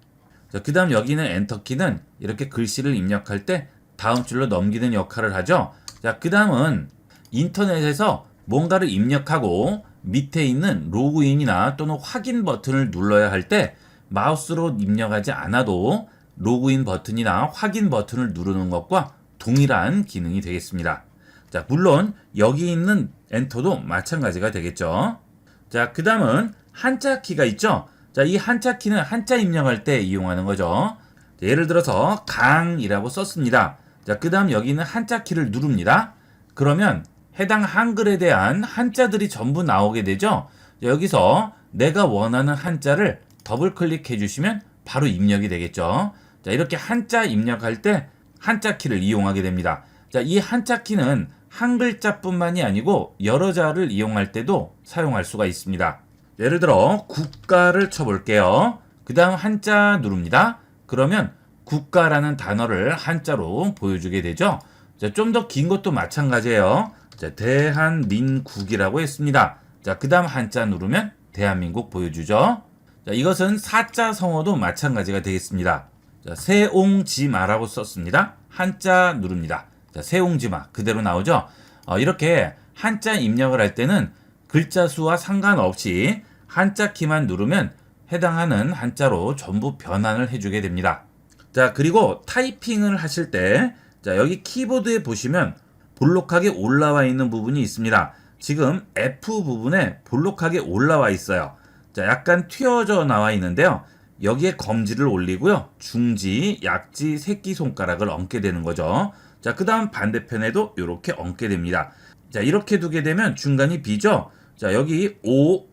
자, 그 다음 여기 있는 엔터키는 이렇게 글씨를 입력할 때 다음 줄로 넘기는 역할을 하죠. 자, 그 다음은 인터넷에서 뭔가를 입력하고 밑에 있는 로그인이나 또는 확인 버튼을 눌러야 할 때 마우스로 입력하지 않아도 로그인 버튼이나 확인 버튼을 누르는 것과 동일한 기능이 되겠습니다. 자, 물론 여기 있는 엔터도 마찬가지가 되겠죠. 자, 그 다음은 한자 키가 있죠. 자, 이 한자 키는 한자 입력할 때 이용하는 거죠. 자, 예를 들어서 강이라고 썼습니다. 자, 그 다음 여기 있는 한자 키를 누릅니다. 그러면 해당 한글에 대한 한자들이 전부 나오게 되죠. 자, 여기서 내가 원하는 한자를 더블 클릭해 주시면 바로 입력이 되겠죠. 자, 이렇게 한자 입력할 때 한자 키를 이용하게 됩니다. 자, 이 한자 키는 한 글자뿐만이 아니고 여러 자를 이용할 때도 사용할 수가 있습니다. 예를 들어 국가를 쳐볼게요. 그 다음 한자 누릅니다. 그러면 국가라는 단어를 한자로 보여주게 되죠. 자, 좀 더 긴 것도 마찬가지예요. 자, 대한민국이라고 했습니다. 자, 그 다음 한자 누르면 대한민국 보여주죠. 자, 이것은 사자 성어도 마찬가지가 되겠습니다. 자, 세옹지마라고 썼습니다. 한자 누릅니다. 자, 세옹지마 그대로 나오죠. 이렇게 한자 입력을 할 때는 글자 수와 상관없이 한자 키만 누르면 해당하는 한자로 전부 변환을 해주게 됩니다. 자, 그리고 타이핑을 하실 때 자, 여기 키보드에 보시면 볼록하게 올라와 있는 부분이 있습니다. 지금 F 부분에 볼록하게 올라와 있어요. 자, 약간 튀어져 나와 있는데요. 여기에 검지를 올리고요. 중지, 약지, 새끼손가락을 얹게 되는 거죠. 자, 그 다음 반대편에도 이렇게 얹게 됩니다. 자, 이렇게 두게 되면 중간이 비죠. 자, 여기 오,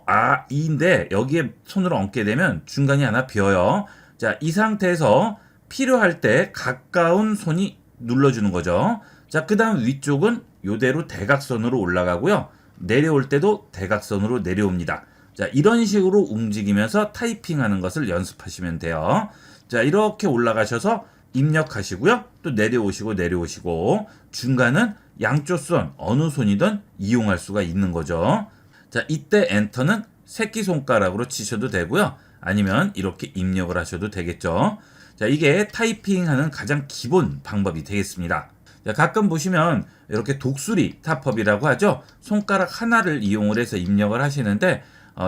아, 이인데 여기에 손으로 얹게 되면 중간이 하나 비어요. 자, 이 상태에서 필요할 때 가까운 손이 눌러주는 거죠. 자, 그 다음 위쪽은 이대로 대각선으로 올라가고요. 내려올 때도 대각선으로 내려옵니다. 자, 이런 식으로 움직이면서 타이핑하는 것을 연습하시면 돼요. 자, 이렇게 올라가셔서 입력하시고요. 또 내려오시고 중간은 양쪽 손 어느 손이든 이용할 수가 있는 거죠. 자, 이때 엔터는 새끼손가락으로 치셔도 되고요. 아니면 이렇게 입력을 하셔도 되겠죠. 자, 이게 타이핑하는 가장 기본 방법이 되겠습니다. 자, 가끔 보시면 이렇게 독수리 타법이라고 하죠. 손가락 하나를 이용을 해서 입력을 하시는데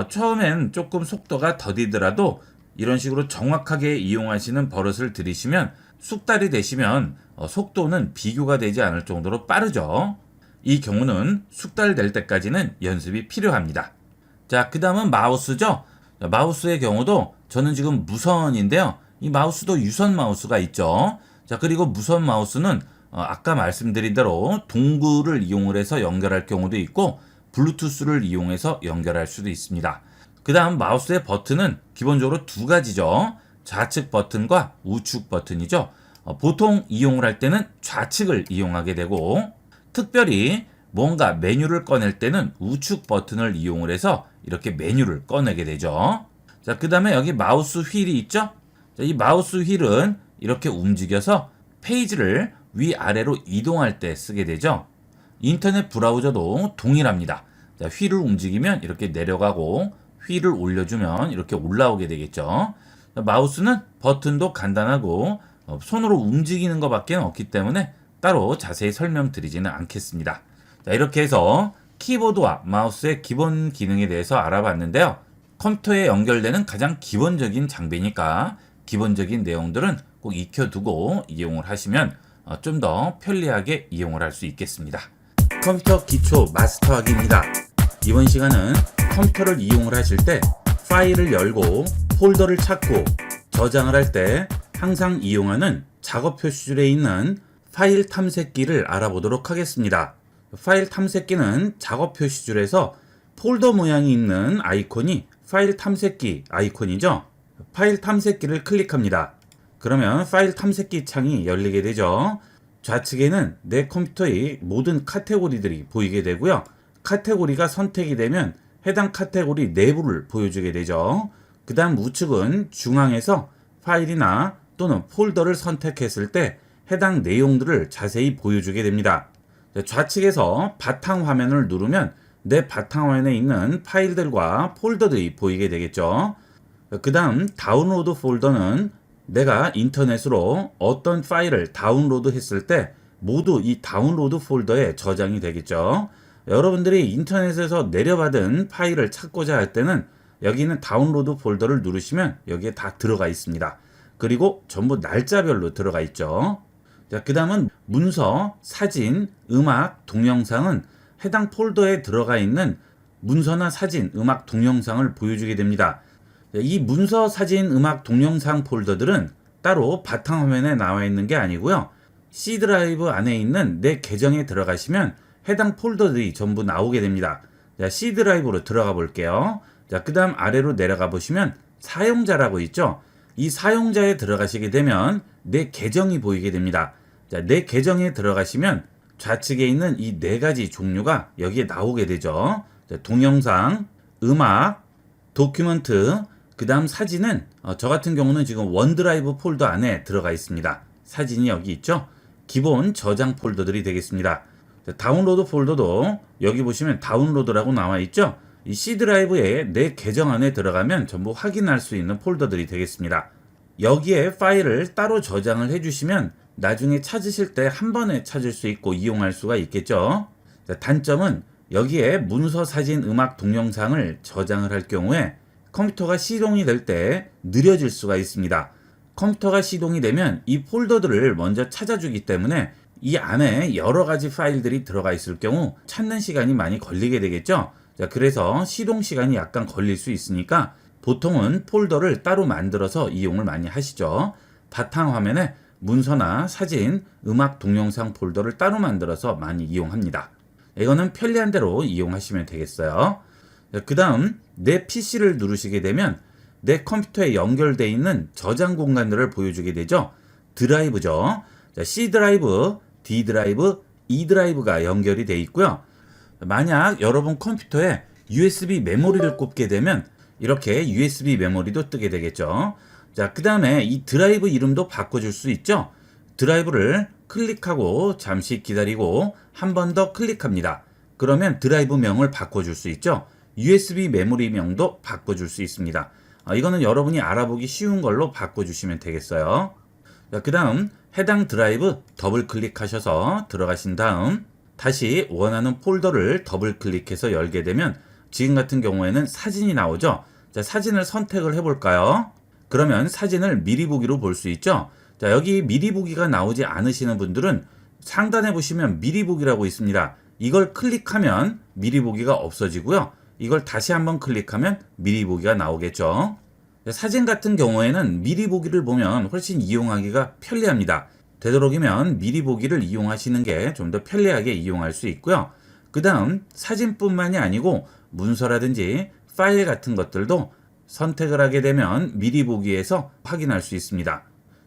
처음엔 조금 속도가 더디더라도 이런 식으로 정확하게 이용하시는 버릇을 들이시면 숙달이 되시면 속도는 비교가 되지 않을 정도로 빠르죠. 이 경우는 숙달될 때까지는 연습이 필요합니다. 자, 그 다음은 마우스죠. 마우스의 경우도 저는 지금 무선인데요. 이 마우스도 유선 마우스가 있죠. 자, 그리고 무선 마우스는 아까 말씀드린 대로 동굴을 이용을 해서 연결할 경우도 있고 블루투스를 이용해서 연결할 수도 있습니다. 그 다음 마우스의 버튼은 기본적으로 두 가지죠. 좌측 버튼과 우측 버튼이죠. 보통 이용을 할 때는 좌측을 이용하게 되고 특별히 뭔가 메뉴를 꺼낼 때는 우측 버튼을 이용을 해서 이렇게 메뉴를 꺼내게 되죠. 자, 그 다음에 여기 마우스 휠이 있죠. 자, 이 마우스 휠은 이렇게 움직여서 페이지를 위아래로 이동할 때 쓰게 되죠. 인터넷 브라우저도 동일합니다. 자, 휠을 움직이면 이렇게 내려가고 휠을 올려주면 이렇게 올라오게 되겠죠. 자, 마우스는 버튼도 간단하고 손으로 움직이는 것밖에 없기 때문에 따로 자세히 설명드리지는 않겠습니다. 자, 이렇게 해서 키보드와 마우스의 기본 기능에 대해서 알아봤는데요. 컴퓨터에 연결되는 가장 기본적인 장비니까 기본적인 내용들은 꼭 익혀두고 이용을 하시면 좀 더 편리하게 이용을 할 수 있겠습니다. 컴퓨터 기초 마스터하기입니다. 이번 시간은 컴퓨터를 이용을 하실 때 파일을 열고 폴더를 찾고 저장을 할 때 항상 이용하는 작업 표시줄에 있는 파일 탐색기를 알아보도록 하겠습니다. 파일 탐색기는 작업 표시줄에서 폴더 모양이 있는 아이콘이 파일 탐색기 아이콘이죠. 파일 탐색기를 클릭합니다. 그러면 파일 탐색기 창이 열리게 되죠. 좌측에는 내 컴퓨터의 모든 카테고리들이 보이게 되고요. 카테고리가 선택이 되면 해당 카테고리 내부를 보여주게 되죠. 그 다음 우측은 중앙에서 파일이나 또는 폴더를 선택했을 때 해당 내용들을 자세히 보여주게 됩니다. 좌측에서 바탕화면을 누르면 내 바탕화면에 있는 파일들과 폴더들이 보이게 되겠죠. 그 다음 다운로드 폴더는 내가 인터넷으로 어떤 파일을 다운로드 했을 때 모두 이 다운로드 폴더에 저장이 되겠죠. 여러분들이 인터넷에서 내려받은 파일을 찾고자 할 때는 여기 있는 다운로드 폴더를 누르시면 여기에 다 들어가 있습니다. 그리고 전부 날짜별로 들어가 있죠. 자, 그 다음은 문서, 사진, 음악, 동영상은 해당 폴더에 들어가 있는 문서나 사진, 음악, 동영상을 보여주게 됩니다. 이 문서, 사진, 음악, 동영상 폴더들은 따로 바탕화면에 나와 있는 게 아니고요. C 드라이브 안에 있는 내 계정에 들어가시면 해당 폴더들이 전부 나오게 됩니다. 자, C 드라이브로 들어가 볼게요. 자, 그 다음 아래로 내려가 보시면 사용자라고 있죠. 이 사용자에 들어가시게 되면 내 계정이 보이게 됩니다. 자, 내 계정에 들어가시면 좌측에 있는 이 네 가지 종류가 여기에 나오게 되죠. 자, 동영상, 음악, 도큐먼트, 그 다음 사진은 저 같은 경우는 지금 원드라이브 폴더 안에 들어가 있습니다. 사진이 여기 있죠. 기본 저장 폴더들이 되겠습니다. 자, 다운로드 폴더도 여기 보시면 다운로드라고 나와 있죠. 이 C 드라이브에 내 계정 안에 들어가면 전부 확인할 수 있는 폴더들이 되겠습니다. 여기에 파일을 따로 저장을 해주시면 나중에 찾으실 때 한 번에 찾을 수 있고 이용할 수가 있겠죠. 자, 단점은 여기에 문서, 사진, 음악, 동영상을 저장을 할 경우에 컴퓨터가 시동이 될 때 느려질 수가 있습니다. 컴퓨터가 시동이 되면 이 폴더들을 먼저 찾아주기 때문에 이 안에 여러 가지 파일들이 들어가 있을 경우 찾는 시간이 많이 걸리게 되겠죠. 자, 그래서 시동 시간이 약간 걸릴 수 있으니까 보통은 폴더를 따로 만들어서 이용을 많이 하시죠. 바탕화면에 문서나 사진, 음악, 동영상 폴더를 따로 만들어서 많이 이용합니다. 이거는 편리한 대로 이용하시면 되겠어요. 그 다음 내 PC를 누르시게 되면 내 컴퓨터에 연결되어 있는 저장 공간들을 보여주게 되죠. 드라이브죠. 자, C 드라이브, D 드라이브, E 드라이브가 연결이 되어 있고요. 만약 여러분 컴퓨터에 USB 메모리를 꼽게 되면 이렇게 USB 메모리도 뜨게 되겠죠. 자, 그 다음에 이 드라이브 이름도 바꿔줄 수 있죠. 드라이브를 클릭하고 잠시 기다리고 한 번 더 클릭합니다. 그러면 드라이브 명을 바꿔줄 수 있죠. USB 메모리 명도 바꿔줄 수 있습니다. 이거는 여러분이 알아보기 쉬운 걸로 바꿔주시면 되겠어요. 자, 그 다음 해당 드라이브 더블 클릭하셔서 들어가신 다음 다시 원하는 폴더를 더블 클릭해서 열게 되면 지금 같은 경우에는 사진이 나오죠. 자, 사진을 선택을 해볼까요? 그러면 사진을 미리 보기로 볼 수 있죠. 자, 여기 미리 보기가 나오지 않으시는 분들은 상단에 보시면 미리 보기라고 있습니다. 이걸 클릭하면 미리 보기가 없어지고요. 이걸 다시 한번 클릭하면 미리 보기가 나오겠죠. 사진 같은 경우에는 미리 보기를 보면 훨씬 이용하기가 편리합니다. 되도록이면 미리 보기를 이용하시는 게 좀 더 편리하게 이용할 수 있고요. 그 다음 사진뿐만이 아니고 문서라든지 파일 같은 것들도 선택을 하게 되면 미리 보기에서 확인할 수 있습니다.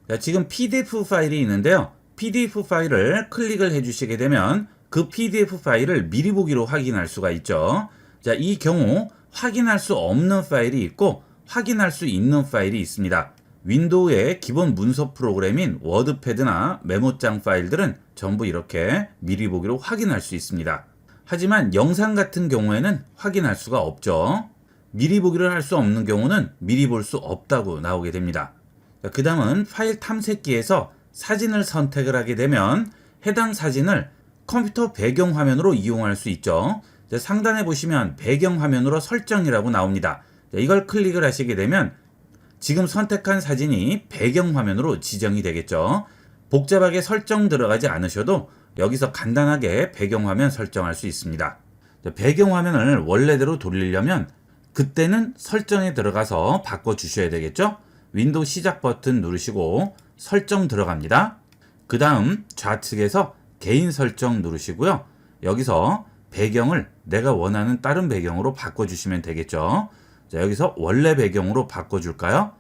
자, 지금 PDF 파일이 있는데요. PDF 파일을 클릭을 해주시게 되면 그 PDF 파일을 미리 보기로 확인할 수가 있죠. 자, 이 경우 확인할 수 없는 파일이 있고 확인할 수 있는 파일이 있습니다. 윈도우의 기본 문서 프로그램인 워드패드나 메모장 파일들은 전부 이렇게 미리 보기로 확인할 수 있습니다. 하지만 영상 같은 경우에는 확인할 수가 없죠. 미리 보기를 할 수 없는 경우는 미리 볼 수 없다고 나오게 됩니다. 그 다음은 파일 탐색기에서 사진을 선택을 하게 되면 해당 사진을 컴퓨터 배경화면으로 이용할 수 있죠. 상단에 보시면 배경화면으로 설정이라고 나옵니다. 이걸 클릭을 하시게 되면 지금 선택한 사진이 배경화면으로 지정이 되겠죠. 복잡하게 설정 들어가지 않으셔도 여기서 간단하게 배경화면 설정할 수 있습니다. 배경화면을 원래대로 돌리려면 그때는 설정에 들어가서 바꿔주셔야 되겠죠. 윈도우 시작 버튼 누르시고 설정 들어갑니다. 그 다음 좌측에서 개인 설정 누르시고요. 여기서 배경을 내가 원하는 다른 배경으로 바꿔주시면 되겠죠. 자, 여기서 원래 배경으로 바꿔줄까요?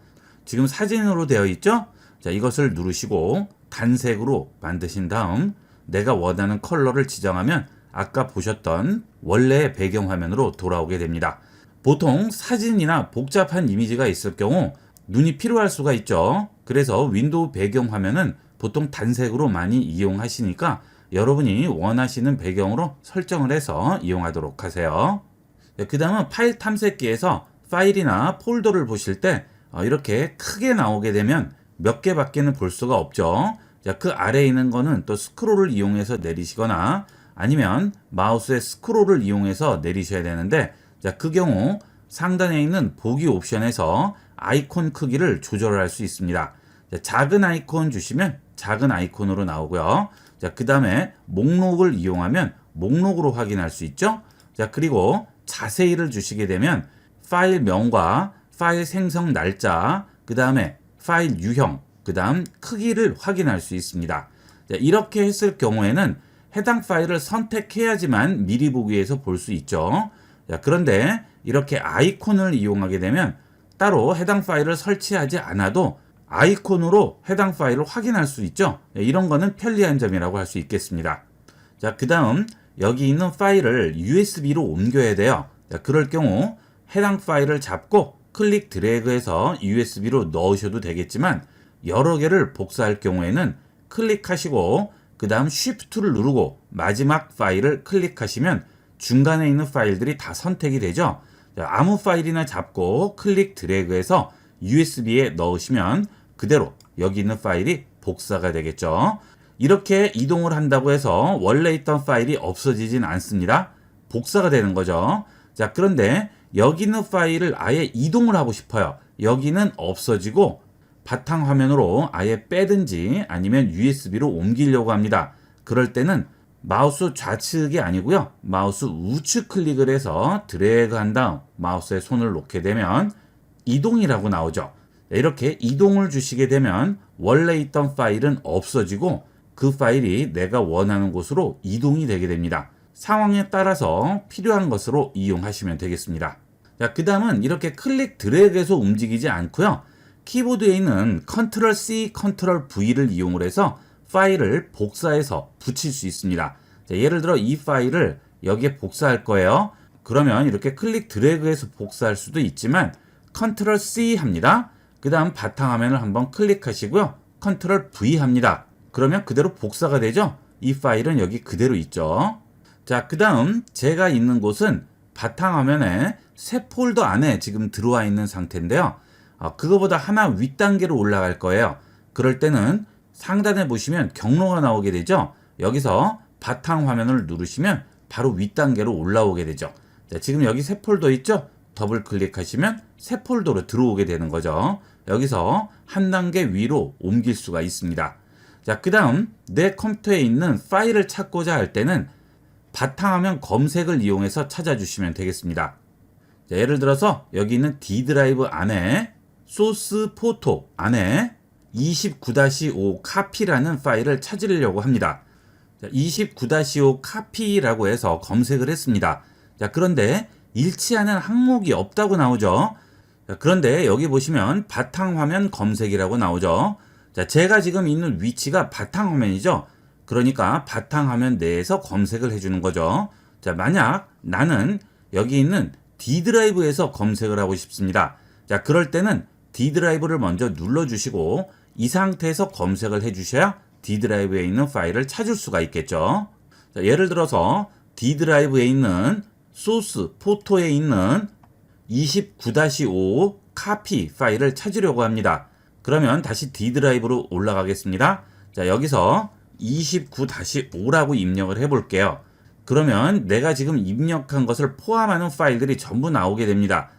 지금 사진으로 되어 있죠? 자, 이것을 누르시고 단색으로 만드신 다음 내가 원하는 컬러를 지정하면 아까 보셨던 원래의 배경화면으로 돌아오게 됩니다. 보통 사진이나 복잡한 이미지가 있을 경우 눈이 필요할 수가 있죠. 그래서 윈도우 배경화면은 보통 단색으로 많이 이용하시니까 여러분이 원하시는 배경으로 설정을 해서 이용하도록 하세요. 그 다음은 파일 탐색기에서 파일이나 폴더를 보실 때 이렇게 크게 나오게 되면 몇 개밖에는 볼 수가 없죠. 그 아래에 있는 거는 또 스크롤을 이용해서 내리시거나 아니면 마우스의 스크롤을 이용해서 내리셔야 되는데 그 경우 상단에 있는 보기 옵션에서 아이콘 크기를 조절할 수 있습니다. 작은 아이콘 주시면 작은 아이콘으로 나오고요. 그 다음에 목록을 이용하면 목록으로 확인할 수 있죠. 그리고 자세히를 주시게 되면 파일명과 파일 생성 날짜, 그 다음에 파일 유형, 그 다음 크기를 확인할 수 있습니다. 이렇게 했을 경우에는 해당 파일을 선택해야지만 미리 보기에서 볼 수 있죠. 그런데 이렇게 아이콘을 이용하게 되면 따로 해당 파일을 설치하지 않아도 아이콘으로 해당 파일을 확인할 수 있죠. 이런 거는 편리한 점이라고 할 수 있겠습니다. 자, 그 다음 여기 있는 파일을 USB로 옮겨야 돼요. 그럴 경우 해당 파일을 잡고 클릭 드래그해서 USB로 넣으셔도 되겠지만 여러 개를 복사할 경우에는 클릭하시고 그 다음 Shift를 누르고 마지막 파일을 클릭하시면 중간에 있는 파일들이 다 선택이 되죠. 아무 파일이나 잡고 클릭 드래그해서 USB에 넣으시면 그대로 여기 있는 파일이 복사가 되겠죠. 이렇게 이동을 한다고 해서 원래 있던 파일이 없어지진 않습니다. 복사가 되는 거죠. 자, 그런데 여기 있는 파일을 아예 이동을 하고 싶어요. 여기는 없어지고 바탕화면으로 아예 빼든지 아니면 USB로 옮기려고 합니다. 그럴 때는 마우스 좌측이 아니고요. 마우스 우측 클릭을 해서 드래그 한 다음 마우스에 손을 놓게 되면 이동이라고 나오죠. 이렇게 이동을 주시게 되면 원래 있던 파일은 없어지고 그 파일이 내가 원하는 곳으로 이동이 되게 됩니다. 상황에 따라서 필요한 것으로 이용하시면 되겠습니다. 자, 그 다음은 이렇게 클릭 드래그해서 움직이지 않고요. 키보드에 있는 Ctrl C, Ctrl V를 이용을 해서 파일을 복사해서 붙일 수 있습니다. 자, 예를 들어 이 파일을 여기에 복사할 거예요. 그러면 이렇게 클릭 드래그해서 복사할 수도 있지만 Ctrl C 합니다. 그 다음 바탕화면을 한번 클릭하시고요. Ctrl V 합니다. 그러면 그대로 복사가 되죠. 이 파일은 여기 그대로 있죠. 자, 그 다음 제가 있는 곳은 바탕화면에 새 폴더 안에 지금 들어와 있는 상태인데요. 그거보다 하나 윗단계로 올라갈 거예요. 그럴 때는 상단에 보시면 경로가 나오게 되죠. 여기서 바탕화면을 누르시면 바로 윗단계로 올라오게 되죠. 자, 지금 여기 새 폴더 있죠? 더블 클릭하시면 새 폴더로 들어오게 되는 거죠. 여기서 한 단계 위로 옮길 수가 있습니다. 자, 그 다음 내 컴퓨터에 있는 파일을 찾고자 할 때는 바탕화면 검색을 이용해서 찾아주시면 되겠습니다. 자, 예를 들어서 여기 있는 D 드라이브 안에 소스 포토 안에 29-5 카피라는 파일을 찾으려고 합니다. 29-5 카피라고 해서 검색을 했습니다. 자, 그런데 일치하는 항목이 없다고 나오죠. 자, 그런데 여기 보시면 바탕화면 검색이라고 나오죠. 자, 제가 지금 있는 위치가 바탕화면이죠. 그러니까 바탕화면 내에서 검색을 해주는 거죠. 자, 만약 나는 여기 있는 D 드라이브에서 검색을 하고 싶습니다. 자, 그럴 때는 D 드라이브를 먼저 눌러주시고 이 상태에서 검색을 해주셔야 D 드라이브에 있는 파일을 찾을 수가 있겠죠. 자, 예를 들어서 D 드라이브에 있는 소스 포토에 있는 29-5 카피 파일을 찾으려고 합니다. 그러면 다시 D 드라이브로 올라가겠습니다. 자, 여기서 29-5라고 입력을 해볼게요. 그러면 내가 지금 입력한 것을 포함하는 파일들이 전부 나오게 됩니다.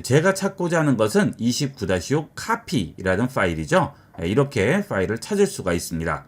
제가 찾고자 하는 것은 29-5 카피라는 파일이죠. 이렇게 파일을 찾을 수가 있습니다.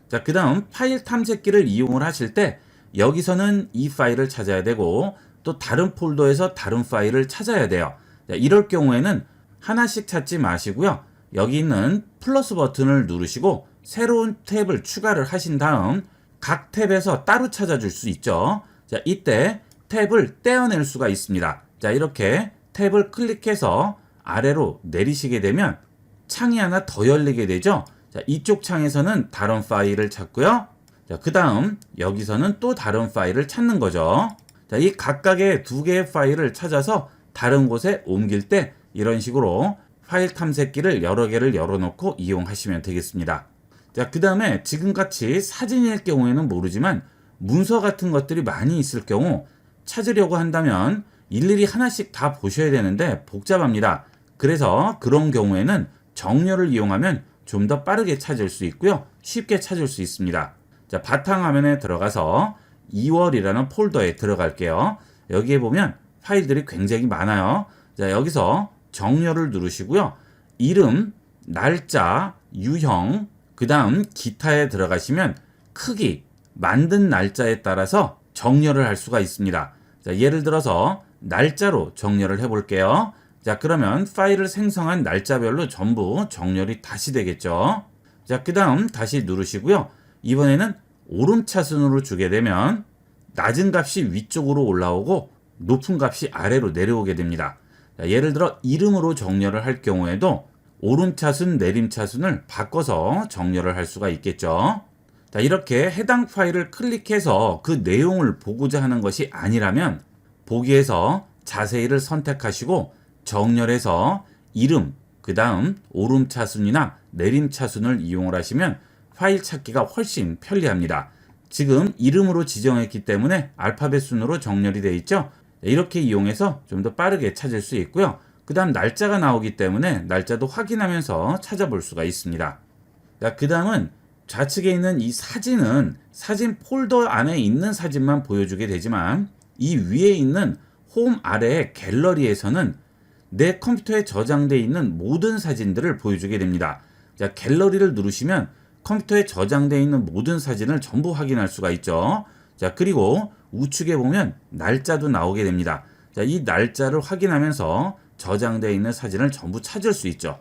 자, 그 다음 파일 탐색기를 이용을 하실 때 여기서는 이 파일을 찾아야 되고 또 다른 폴더에서 다른 파일을 찾아야 돼요. 자, 이럴 경우에는 하나씩 찾지 마시고요. 여기 있는 플러스 버튼을 누르시고 새로운 탭을 추가를 하신 다음 각 탭에서 따로 찾아줄 수 있죠. 자, 이때 탭을 떼어낼 수가 있습니다. 자, 이렇게 탭을 클릭해서 아래로 내리시게 되면 창이 하나 더 열리게 되죠. 자, 이쪽 창에서는 다른 파일을 찾고요. 자, 그 다음 여기서는 또 다른 파일을 찾는 거죠. 자, 이 각각의 두 개의 파일을 찾아서 다른 곳에 옮길 때 이런 식으로 파일 탐색기를 여러 개를 열어놓고 이용하시면 되겠습니다. 자, 그 다음에 지금같이 사진일 경우에는 모르지만 문서 같은 것들이 많이 있을 경우 찾으려고 한다면 일일이 하나씩 다 보셔야 되는데 복잡합니다. 그래서 그런 경우에는 정렬을 이용하면 좀 더 빠르게 찾을 수 있고요. 쉽게 찾을 수 있습니다. 자, 바탕화면에 들어가서 2월이라는 폴더에 들어갈게요. 여기에 보면 파일들이 굉장히 많아요. 자, 여기서 정렬을 누르시고요. 이름, 날짜, 유형, 그 다음 기타에 들어가시면 크기, 만든 날짜에 따라서 정렬을 할 수가 있습니다. 자, 예를 들어서 날짜로 정렬을 해볼게요. 자, 그러면 파일을 생성한 날짜별로 전부 정렬이 다시 되겠죠. 자, 그 다음 다시 누르시고요. 이번에는 오름차순으로 주게 되면 낮은 값이 위쪽으로 올라오고 높은 값이 아래로 내려오게 됩니다. 자, 예를 들어 이름으로 정렬을 할 경우에도 오름차순, 내림차순을 바꿔서 정렬을 할 수가 있겠죠. 자, 이렇게 해당 파일을 클릭해서 그 내용을 보고자 하는 것이 아니라면 보기에서 자세히를 선택하시고 정렬해서 이름, 그 다음 오름차순이나 내림차순을 이용을 하시면 파일 찾기가 훨씬 편리합니다. 지금 이름으로 지정했기 때문에 알파벳 순으로 정렬이 되어 있죠. 이렇게 이용해서 좀 더 빠르게 찾을 수 있고요. 그 다음 날짜가 나오기 때문에 날짜도 확인하면서 찾아볼 수가 있습니다. 자, 그 다음은 좌측에 있는 이 사진은 사진 폴더 안에 있는 사진만 보여주게 되지만 이 위에 있는 홈 아래의 갤러리에서는 내 컴퓨터에 저장되어 있는 모든 사진들을 보여주게 됩니다. 자, 갤러리를 누르시면 컴퓨터에 저장되어 있는 모든 사진을 전부 확인할 수가 있죠. 자, 그리고 우측에 보면 날짜도 나오게 됩니다. 자, 이 날짜를 확인하면서 저장되어 있는 사진을 전부 찾을 수 있죠.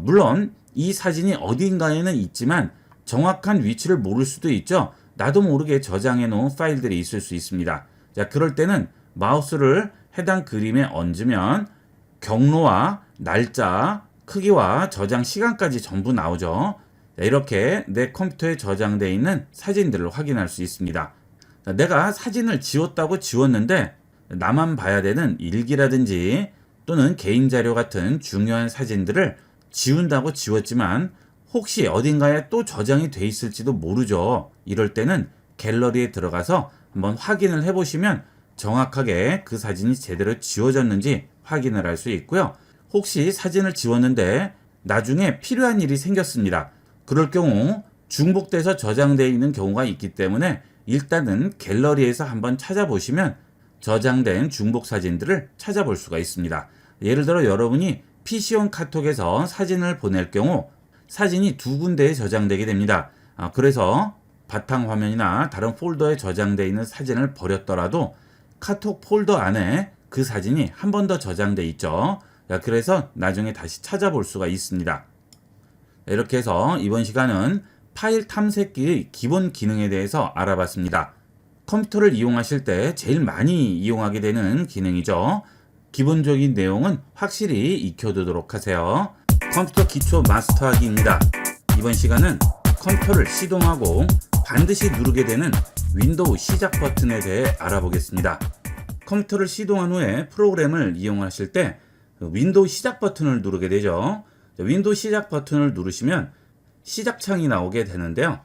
물론 이 사진이 어딘가에는 있지만 정확한 위치를 모를 수도 있죠. 나도 모르게 저장해 놓은 파일들이 있을 수 있습니다. 자, 그럴 때는 마우스를 해당 그림에 얹으면 경로와 날짜, 크기와 저장 시간까지 전부 나오죠. 자, 이렇게 내 컴퓨터에 저장되어 있는 사진들을 확인할 수 있습니다. 자, 내가 사진을 지웠다고 지웠는데 나만 봐야 되는 일기라든지 또는 개인자료 같은 중요한 사진들을 지운다고 지웠지만 혹시 어딘가에 또 저장이 돼 있을지도 모르죠. 이럴 때는 갤러리에 들어가서 한번 확인을 해보시면 정확하게 그 사진이 제대로 지워졌는지 확인을 할 수 있고요. 혹시 사진을 지웠는데 나중에 필요한 일이 생겼습니다. 그럴 경우 중복돼서 저장되어 있는 경우가 있기 때문에 일단은 갤러리에서 한번 찾아보시면 저장된 중복 사진들을 찾아볼 수가 있습니다. 예를 들어 여러분이 PC용 카톡에서 사진을 보낼 경우 사진이 두 군데에 저장되게 됩니다. 그래서 바탕화면이나 다른 폴더에 저장되어 있는 사진을 버렸더라도 카톡 폴더 안에 그 사진이 한 번 더 저장돼 있죠. 자, 그래서 나중에 다시 찾아볼 수가 있습니다. 이렇게 해서 이번 시간은 파일 탐색기의 기본 기능에 대해서 알아봤습니다. 컴퓨터를 이용하실 때 제일 많이 이용하게 되는 기능이죠. 기본적인 내용은 확실히 익혀두도록 하세요. 컴퓨터 기초 마스터하기입니다. 이번 시간은 컴퓨터를 시동하고 반드시 누르게 되는 윈도우 시작 버튼에 대해 알아보겠습니다. 컴퓨터를 시동한 후에 프로그램을 이용하실 때 윈도우 시작 버튼을 누르게 되죠. 윈도우 시작 버튼을 누르시면 시작창이 나오게 되는데요.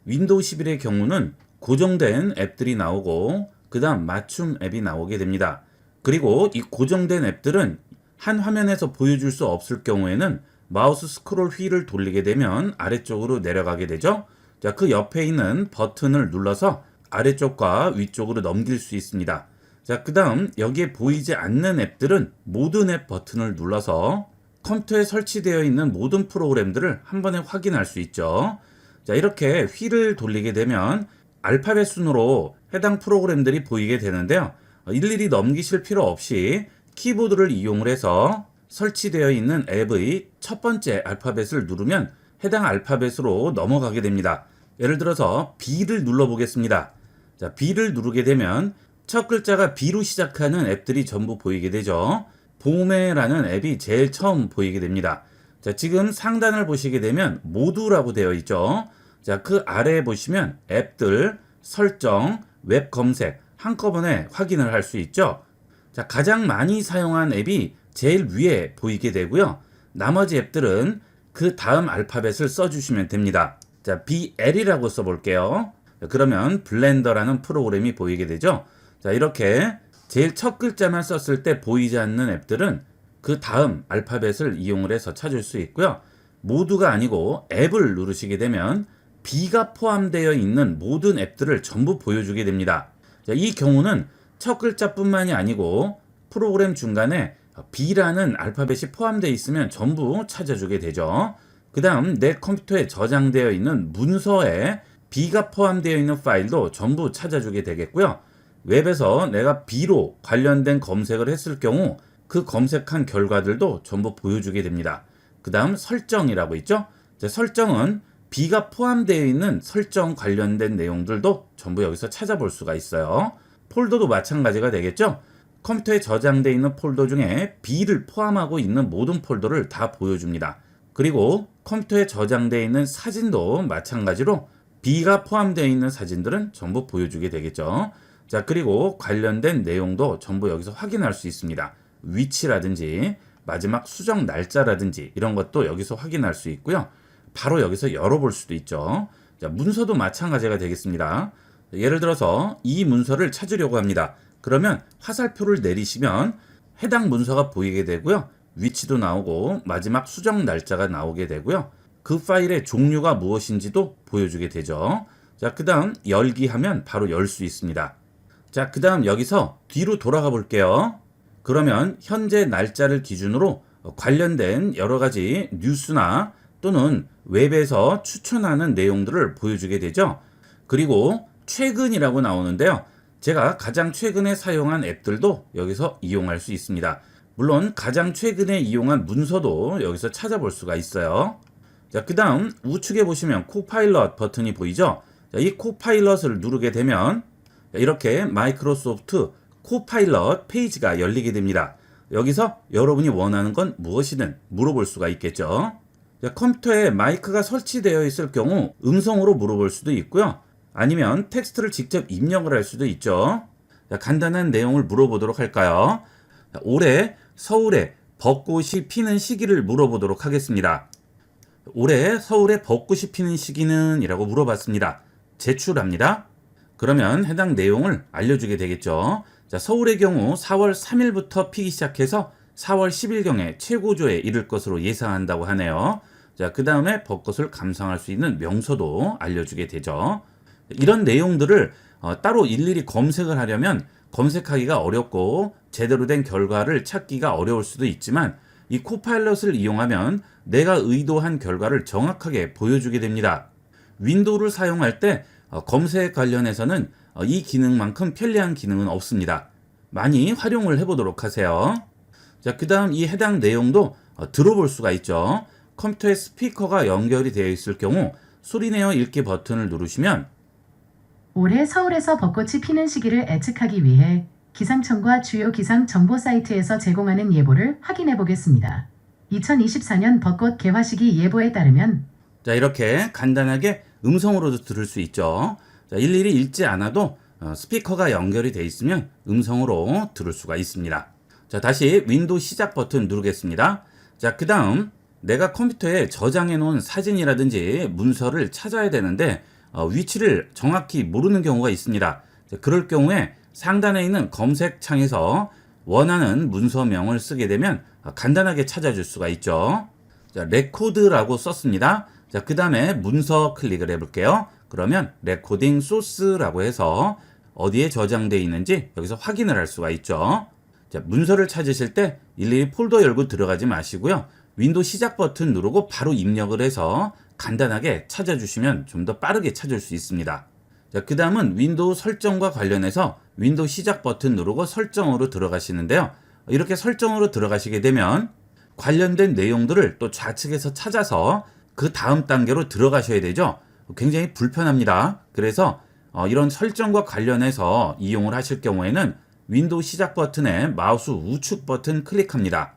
윈도우 11의 경우는 고정된 앱들이 나오고 그 다음 맞춤 앱이 나오게 됩니다. 그리고 이 고정된 앱들은 한 화면에서 보여줄 수 없을 경우에는 마우스 스크롤 휠을 돌리게 되면 아래쪽으로 내려가게 되죠. 자, 그 옆에 있는 버튼을 눌러서 아래쪽과 위쪽으로 넘길 수 있습니다. 자, 그 다음 여기에 보이지 않는 앱들은 모든 앱 버튼을 눌러서 컴퓨터에 설치되어 있는 모든 프로그램들을 한 번에 확인할 수 있죠. 자, 이렇게 휠을 돌리게 되면 알파벳 순으로 해당 프로그램들이 보이게 되는데요. 일일이 넘기실 필요 없이 키보드를 이용을 해서 설치되어 있는 앱의 첫 번째 알파벳을 누르면 해당 알파벳으로 넘어가게 됩니다. 예를 들어서 B를 눌러보겠습니다. 자, B를 누르게 되면 첫 글자가 B로 시작하는 앱들이 전부 보이게 되죠. 봄에라는 앱이 제일 처음 보이게 됩니다. 자, 지금 상단을 보시게 되면 모두라고 되어 있죠. 자, 그 아래에 보시면 앱들, 설정, 웹 검색 한꺼번에 확인을 할 수 있죠. 자, 가장 많이 사용한 앱이 제일 위에 보이게 되고요. 나머지 앱들은 그 다음 알파벳을 써주시면 됩니다. 자, BL이라고 써볼게요. 그러면 블렌더라는 프로그램이 보이게 되죠. 자, 이렇게 제일 첫 글자만 썼을 때 보이지 않는 앱들은 그 다음 알파벳을 이용을 해서 찾을 수 있고요. 모두가 아니고 앱을 누르시게 되면 B가 포함되어 있는 모든 앱들을 전부 보여주게 됩니다. 자, 이 경우는 첫 글자뿐만이 아니고 프로그램 중간에 B라는 알파벳이 포함되어 있으면 전부 찾아주게 되죠. 그 다음 내 컴퓨터에 저장되어 있는 문서에 B가 포함되어 있는 파일도 전부 찾아주게 되겠고요. 웹에서 내가 B로 관련된 검색을 했을 경우 그 검색한 결과들도 전부 보여주게 됩니다. 그 다음 설정이라고 있죠. 자, 설정은 B가 포함되어 있는 설정 관련된 내용들도 전부 여기서 찾아볼 수가 있어요. 폴더도 마찬가지가 되겠죠. 컴퓨터에 저장되어 있는 폴더 중에 B를 포함하고 있는 모든 폴더를 다 보여줍니다. 그리고 컴퓨터에 저장되어 있는 사진도 마찬가지로 B가 포함되어 있는 사진들은 전부 보여주게 되겠죠. 자, 그리고 관련된 내용도 전부 여기서 확인할 수 있습니다. 위치라든지 마지막 수정 날짜라든지 이런 것도 여기서 확인할 수 있고요. 바로 여기서 열어볼 수도 있죠. 자, 문서도 마찬가지가 되겠습니다. 예를 들어서 이 문서를 찾으려고 합니다. 그러면 화살표를 내리시면 해당 문서가 보이게 되고요. 위치도 나오고 마지막 수정 날짜가 나오게 되고요. 그 파일의 종류가 무엇인지도 보여주게 되죠. 자, 그 다음 열기 하면 바로 열 수 있습니다. 자, 그 다음 여기서 뒤로 돌아가 볼게요. 그러면 현재 날짜를 기준으로 관련된 여러 가지 뉴스나 또는 웹에서 추천하는 내용들을 보여주게 되죠. 그리고 최근이라고 나오는데요. 제가 가장 최근에 사용한 앱들도 여기서 이용할 수 있습니다. 물론 가장 최근에 이용한 문서도 여기서 찾아볼 수가 있어요. 자, 그 다음 우측에 보시면 코파일럿 버튼이 보이죠. 자, 이 코파일럿을 누르게 되면 이렇게 마이크로소프트 코파일럿 페이지가 열리게 됩니다. 여기서 여러분이 원하는 건 무엇이든 물어볼 수가 있겠죠. 자, 컴퓨터에 마이크가 설치되어 있을 경우 음성으로 물어볼 수도 있고요. 아니면 텍스트를 직접 입력을 할 수도 있죠. 자, 간단한 내용을 물어보도록 할까요? 자, 올해 서울에 벚꽃이 피는 시기를 물어보도록 하겠습니다. 올해 서울에 벚꽃이 피는 시기는? 이라고 물어봤습니다. 제출합니다. 그러면 해당 내용을 알려주게 되겠죠. 자, 서울의 경우 4월 3일부터 피기 시작해서 4월 10일경에 최고조에 이를 것으로 예상한다고 하네요. 자, 그 다음에 벚꽃을 감상할 수 있는 명소도 알려주게 되죠. 이런 내용들을 따로 일일이 검색을 하려면 검색하기가 어렵고 제대로 된 결과를 찾기가 어려울 수도 있지만 이 코파일럿을 이용하면 내가 의도한 결과를 정확하게 보여주게 됩니다. 윈도우를 사용할 때 검색 관련해서는 이 기능만큼 편리한 기능은 없습니다. 많이 활용을 해보도록 하세요. 자, 그 다음 이 해당 내용도 들어볼 수가 있죠. 컴퓨터에 스피커가 연결이 되어 있을 경우 소리내어 읽기 버튼을 누르시면 올해 서울에서 벚꽃이 피는 시기를 예측하기 위해 기상청과 주요 기상 정보 사이트에서 제공하는 예보를 확인해 보겠습니다. 2024년 벚꽃 개화 시기 예보에 따르면 자, 이렇게 간단하게 음성으로도 들을 수 있죠. 자, 일일이 읽지 않아도 스피커가 연결이 되어 있으면 음성으로 들을 수가 있습니다. 자, 다시 윈도우 시작 버튼 누르겠습니다. 자, 그 다음 내가 컴퓨터에 저장해 놓은 사진이라든지 문서를 찾아야 되는데 위치를 정확히 모르는 경우가 있습니다. 자, 그럴 경우에 상단에 있는 검색 창에서 원하는 문서명을 쓰게 되면 간단하게 찾아줄 수가 있죠. 자, 레코드라고 썼습니다. 자, 그 다음에 문서 클릭을 해볼게요. 그러면 레코딩 소스라고 해서 어디에 저장되어 있는지 여기서 확인을 할 수가 있죠. 자, 문서를 찾으실 때 일일이 폴더 열고 들어가지 마시고요. 윈도우 시작 버튼 누르고 바로 입력을 해서 간단하게 찾아주시면 좀 더 빠르게 찾을 수 있습니다. 자, 그 다음은 윈도우 설정과 관련해서 윈도우 시작 버튼 누르고 설정으로 들어가시는데요. 이렇게 설정으로 들어가시게 되면 관련된 내용들을 또 좌측에서 찾아서 그 다음 단계로 들어가셔야 되죠. 굉장히 불편합니다. 그래서 이런 설정과 관련해서 이용을 하실 경우에는 윈도우 시작 버튼에 마우스 우측 버튼 클릭합니다.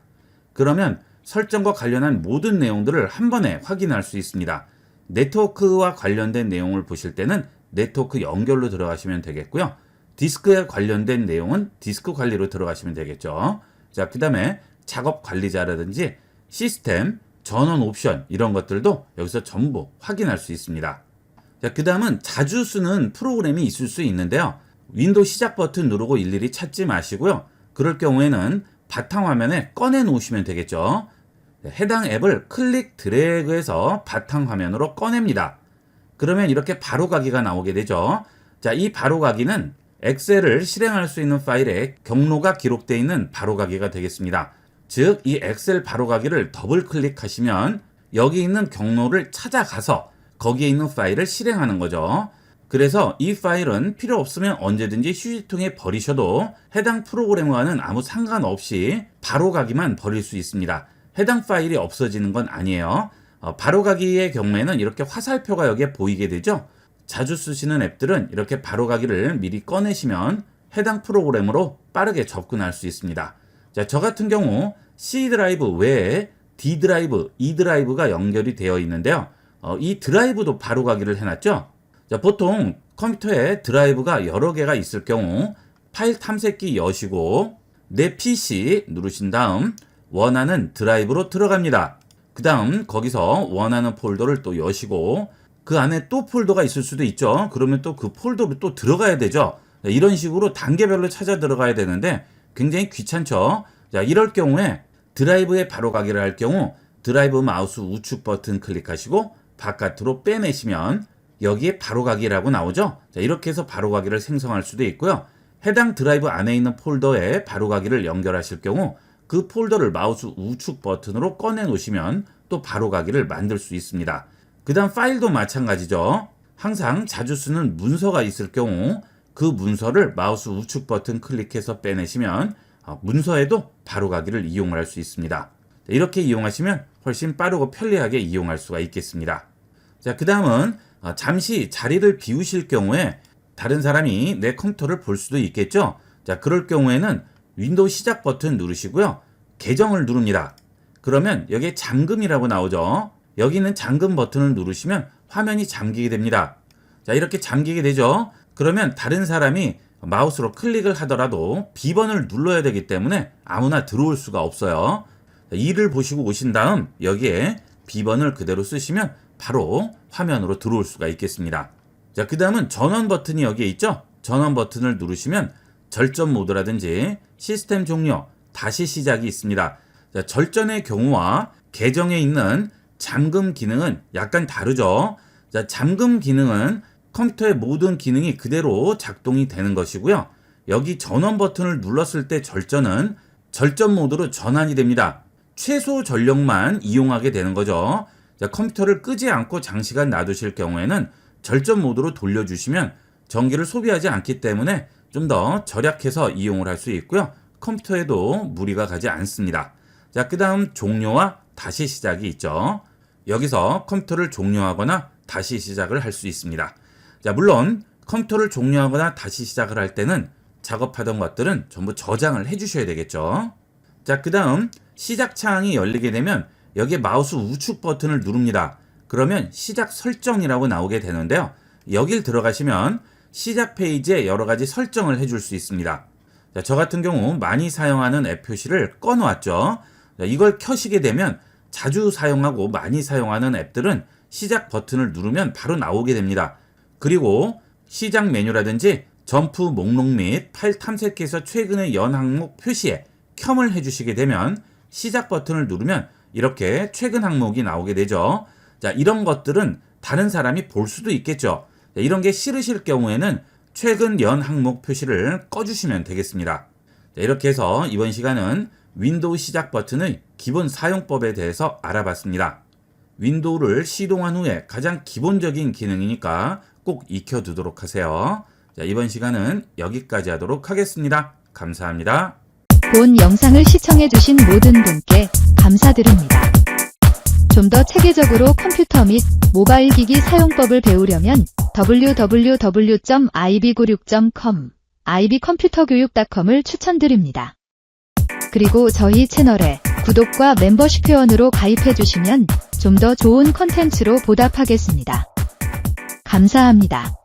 그러면 설정과 관련한 모든 내용들을 한 번에 확인할 수 있습니다. 네트워크와 관련된 내용을 보실 때는 네트워크 연결로 들어가시면 되겠고요. 디스크에 관련된 내용은 디스크 관리로 들어가시면 되겠죠. 자, 그 다음에 작업 관리자라든지 시스템, 전원 옵션 이런 것들도 여기서 전부 확인할 수 있습니다. 자, 그 다음은 자주 쓰는 프로그램이 있을 수 있는데요. 윈도우 시작 버튼 누르고 일일이 찾지 마시고요. 그럴 경우에는 바탕화면에 꺼내 놓으시면 되겠죠. 해당 앱을 클릭 드래그해서 바탕화면으로 꺼냅니다. 그러면 이렇게 바로가기가 나오게 되죠. 자, 이 바로가기는 엑셀을 실행할 수 있는 파일에 경로가 기록되어 있는 바로가기가 되겠습니다. 즉, 이 엑셀 바로가기를 더블 클릭하시면 여기 있는 경로를 찾아가서 거기에 있는 파일을 실행하는 거죠. 그래서 이 파일은 필요 없으면 언제든지 휴지통에 버리셔도 해당 프로그램과는 아무 상관없이 바로가기만 버릴 수 있습니다. 해당 파일이 없어지는 건 아니에요. 바로가기의 경우에는 이렇게 화살표가 여기에 보이게 되죠. 자주 쓰시는 앱들은 이렇게 바로가기를 미리 꺼내시면 해당 프로그램으로 빠르게 접근할 수 있습니다. 자, 저 같은 경우 C 드라이브 외에 D 드라이브, E 드라이브가 연결이 되어 있는데요. 이 드라이브도 바로가기를 해놨죠. 자, 보통 컴퓨터에 드라이브가 여러 개가 있을 경우 파일 탐색기 여시고 내 PC 누르신 다음 원하는 드라이브로 들어갑니다. 그 다음 거기서 원하는 폴더를 또 여시고 그 안에 또 폴더가 있을 수도 있죠. 그러면 또 그 폴더로 또 들어가야 되죠. 자, 이런 식으로 단계별로 찾아 들어가야 되는데 굉장히 귀찮죠. 자, 이럴 경우에 드라이브에 바로가기를 할 경우 드라이브 마우스 우측 버튼 클릭하시고 바깥으로 빼내시면 여기에 바로가기라고 나오죠. 자, 이렇게 해서 바로가기를 생성할 수도 있고요. 해당 드라이브 안에 있는 폴더에 바로가기를 연결하실 경우 그 폴더를 마우스 우측 버튼으로 꺼내 놓으시면 또 바로가기를 만들 수 있습니다. 그 다음 파일도 마찬가지죠. 항상 자주 쓰는 문서가 있을 경우 그 문서를 마우스 우측 버튼 클릭해서 빼내시면 문서에도 바로가기를 이용할 수 있습니다. 이렇게 이용하시면 훨씬 빠르고 편리하게 이용할 수가 있겠습니다. 자, 그 다음은 잠시 자리를 비우실 경우에 다른 사람이 내 컴퓨터를 볼 수도 있겠죠. 자, 그럴 경우에는 윈도우 시작 버튼 누르시고요. 계정을 누릅니다. 그러면 여기에 잠금이라고 나오죠. 여기 있는 잠금 버튼을 누르시면 화면이 잠기게 됩니다. 자, 이렇게 잠기게 되죠. 그러면 다른 사람이 마우스로 클릭을 하더라도 B번을 눌러야 되기 때문에 아무나 들어올 수가 없어요. 이를 보시고 오신 다음 여기에 B번을 그대로 쓰시면 바로 화면으로 들어올 수가 있겠습니다. 자, 그 다음은 전원 버튼이 여기에 있죠. 전원 버튼을 누르시면 절전 모드라든지 시스템 종료, 다시 시작이 있습니다. 자, 절전의 경우와 계정에 있는 잠금 기능은 약간 다르죠. 자, 잠금 기능은 컴퓨터의 모든 기능이 그대로 작동이 되는 것이고요. 여기 전원 버튼을 눌렀을 때 절전은 절전 모드로 전환이 됩니다. 최소 전력만 이용하게 되는 거죠. 자, 컴퓨터를 끄지 않고 장시간 놔두실 경우에는 절전 모드로 돌려주시면 전기를 소비하지 않기 때문에 좀 더 절약해서 이용을 할 수 있고요. 컴퓨터에도 무리가 가지 않습니다. 자, 그 다음 종료와 다시 시작이 있죠. 여기서 컴퓨터를 종료하거나 다시 시작을 할 수 있습니다. 자, 물론 컴퓨터를 종료하거나 다시 시작을 할 때는 작업하던 것들은 전부 저장을 해 주셔야 되겠죠. 자, 그 다음 시작 창이 열리게 되면 여기에 마우스 우측 버튼을 누릅니다. 그러면 시작 설정이라고 나오게 되는데요. 여길 들어가시면 시작 페이지에 여러 가지 설정을 해줄 수 있습니다. 자, 저 같은 경우 많이 사용하는 앱 표시를 꺼놓았죠. 자, 이걸 켜시게 되면 자주 사용하고 많이 사용하는 앱들은 시작 버튼을 누르면 바로 나오게 됩니다. 그리고 시작 메뉴라든지 점프 목록 및 파일 탐색기에서 최근의 연 항목 표시에 켬을 해주시게 되면 시작 버튼을 누르면 이렇게 최근 항목이 나오게 되죠. 자, 이런 것들은 다른 사람이 볼 수도 있겠죠. 자, 이런 게 싫으실 경우에는 최근 연 항목 표시를 꺼주시면 되겠습니다. 자, 이렇게 해서 이번 시간은 윈도우 시작 버튼의 기본 사용법에 대해서 알아봤습니다. 윈도우를 시동한 후에 가장 기본적인 기능이니까 꼭 익혀두도록 하세요. 자, 이번 시간은 여기까지 하도록 하겠습니다. 감사합니다. 본 영상을 시청해주신 모든 분께 감사드립니다. 좀 더 체계적으로 컴퓨터 및 모바일 기기 사용법을 배우려면 www.ib96.com, ib컴퓨터교육.com을 추천드립니다. 그리고 저희 채널에 구독과 멤버십 회원으로 가입해주시면 좀 더 좋은 콘텐츠로 보답하겠습니다. 감사합니다.